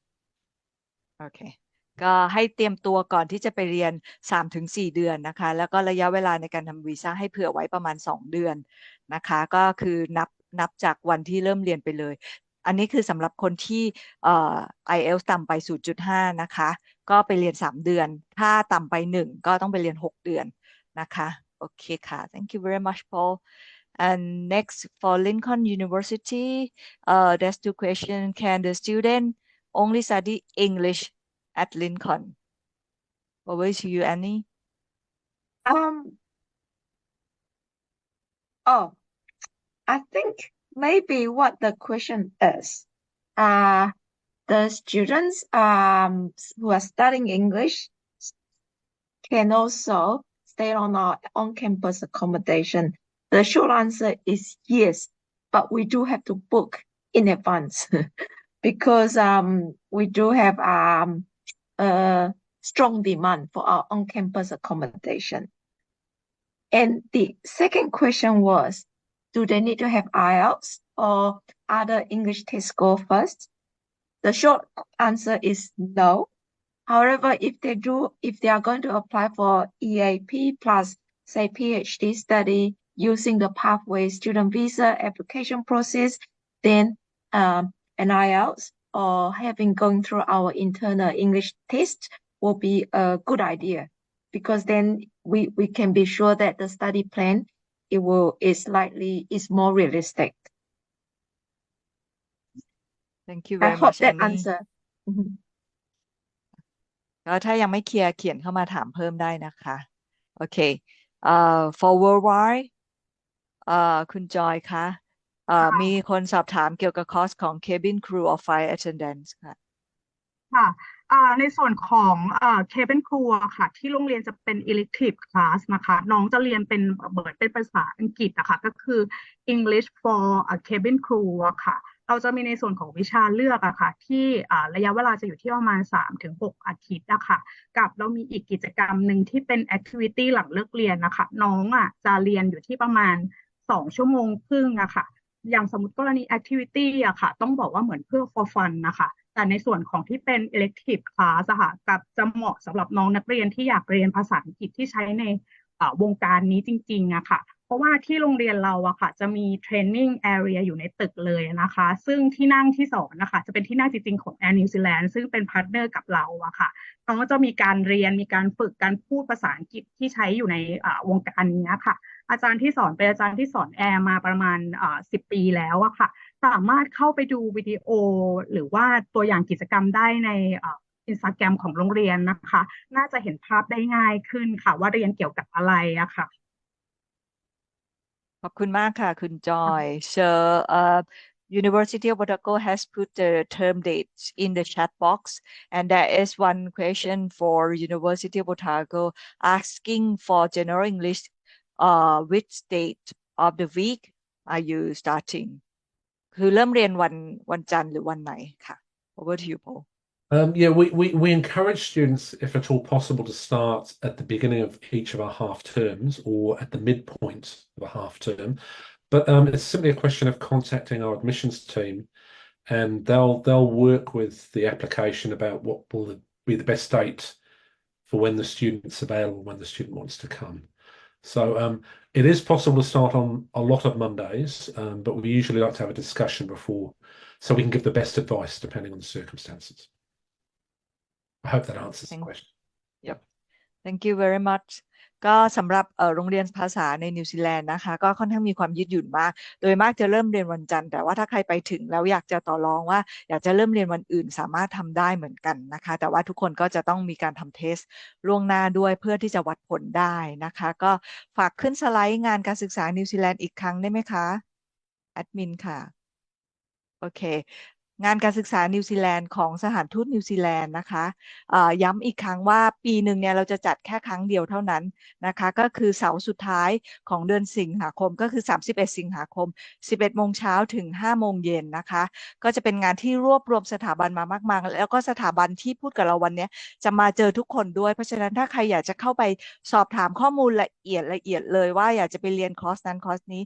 Okay. ก็ให้เตรียมตัวก่อนที่จะไปเรียน 3-4 เดือนนะคะแล้วก็ระยะเวลาในการทำวีซ่าให้เผื่อไว้ประมาณ2 เดือนนะคะก็คือนับจากวันที่เริ่มเรียนไปเลยอันนี้คือสำหรับคนที่IELTS ต่ำไป 0.5 นะคะก็ไปเรียน3 เดือนถ้าต่ำไป1ก็ต้องไปเรียน6 เดือนนะคะโอเคค่ะ Thank you very much Paul and next for Lincoln University there's 2 questions can the student only study English at Lincoln? Over to you, Annie. I think maybe what the question is, the students who are studying English can also stay on our on-campus accommodation. The short answer is yes, but we do have to book in advance because we do have a strong demand for our on-campus accommodation. And the second question was, do they need to have IELTS or other English test score first? The short answer is no. However, if they are going to apply for EAP plus, say, PhD study using the pathway student visa application process, then an IELTS or going through our internal English test will be a good idea, because then we can be sure that the study plan is more realistic. Thank you I very hope much, that Annie. answer. Mhm. แล้วถ้ายังไม่เคลียร์เขียนเข้ามาถามเพิ่มได้นะคะโอเคfor worldwide คุณจอยคะมีคนสอบถามเกี่ยวกับคอร์สของ cabin crew or flight attendants ค่ะค่ะในส่วนของcabin crew ค่ะที่โรงเรียนจะเป็น elective class นะคะน้องจะเรียนเป็นเหมือนเป็นภาษาอังกฤษนะคะก็คือ English for cabin crew ค่ะเราจะมีในส่วนของวิชาเลือกค่ะที่ระยะเวลาจะอยู่ที่ประมาณ 3-6 อาทิตย์ค่ะกับเรามีอีกกิจกรรมหนึ่งที่เป็น activity หลังเลิกเรียนนะคะน้องจะเรียนอยู่ที่ประมาณ2 ชั่วโมงครึ่งค่ะอย่างสมมติกรณี activity ค่ะต้องบอกว่าเหมือนเพื่อ for fun นะคะแต่ในส่วนของที่เป็น elective class ค่ะกับจะเหมาะสำหรับน้องนักเรียนที่อยากเรียนภาษาอังกฤษที่ใช้ในวงการนี้จริงๆค่ะเพราะว่าที่โรงเรียนเราค่ะจะมี training area อยู่ในตึกเลยนะคะซึ่งที่นั่งที่สอนนะคะจะเป็นที่นั่งจริงๆของ Air New Zealand ซึ่งเป็นพาร์ทเนอร์กับเราค่ะน้องก็จะมีการเรียนมีการฝึกการพูดภาษาอังกฤษที่ใช้อยู่ในวงการนี้ค่ะอาจารย์ที่สอนเป็นอาจารย์ที่สอนแอร์มาประมาณ10 ปีแล้วค่ะสามารถเข้าไปดูวิดีโอหรือว่าตัวอย่างกิจกรรมได้ในInstagram ของโรงเรียนนะคะน่าจะเห็นภาพได้ง่ายขึ้นค่ะว่าเรียนเกี่ยวกับอะไรค่ะขอบคุณมากค่ะคุณจอย So University of Otago has put the term dates in the chat box, and there is one question for University of Otago asking for general English. Which date of the week are you starting? คือเริ่มเรียนวันจันทร์หรือวันไหนค่ะ Over to you, Paul. Yeah, we encourage students, if at all possible, to start at the beginning of each of our half terms or at the midpoint of a half term. But it's simply a question of contacting our admissions team, and they'll work with the application about what will be the best date for when the student's available, when the student wants to come. So it is possible to start on a lot of Mondays, but we usually like to have a discussion before, so we can give the best advice depending on the circumstances. I hope that answers the question. Yep. Thank you very much. ก็สำหรับโรงเรียนภาษาในนิวซีแลนด์นะคะก็ค่อนข้างมีความยืดหยุ่นมากโดยมากจะเริ่มเรียนวันจันทร์แต่ว่าถ้าใครไปถึงแล้วอยากจะต่อรองว่าอยากจะเริ่มเรียนวันอื่นสามารถทำได้เหมือนกันนะคะแต่ว่าทุกคนก็จะต้องมีการทำเทสล่วงหน้าด้วยเพื่อที่จะวัดผลได้นะคะก็ฝากขึ้นสไลด์งานการศึกษานิวซีแลนด์อีกครั้งได้ไหมคะแอดมินค่ะโอเคงานการศึกษานิวซีแลนด์ของสถานทูตนิวซีแลนด์นะคะย้ำอีกครั้งว่าปีหนึ่งเนี่ยเราจะจัดแค่ครั้งเดียวเท่านั้นนะคะก็คือเสาร์สุดท้ายของเดือนสิงหาคมก็คือ31 สิงหาคม 11 โมงเช้าถึง 5 โมงเย็นนะคะก็จะเป็นงานที่รวบรวมสถาบันมามากมายแล้วก็สถาบันที่พูดกับเราวันนี้จะมาเจอทุกคนด้วยเพราะฉะนั้นถ้าใครอยากจะเข้าไปสอบถามข้อมูลละเอียดเลยว่าอยากจะไปเรียนคอร์สนั้นคอร์สนี้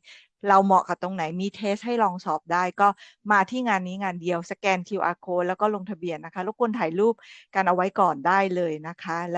เราเหมาะกับตรงไหนมีเทสให้ลองสอบได้ก็มาที่งานนี้งานเดียวสแกน QR code แล้วก็ลงทะเบียนนะคะรบกวนถ่ายรูปกันเอาไว้ก่อนได้เลยนะคะแล้ว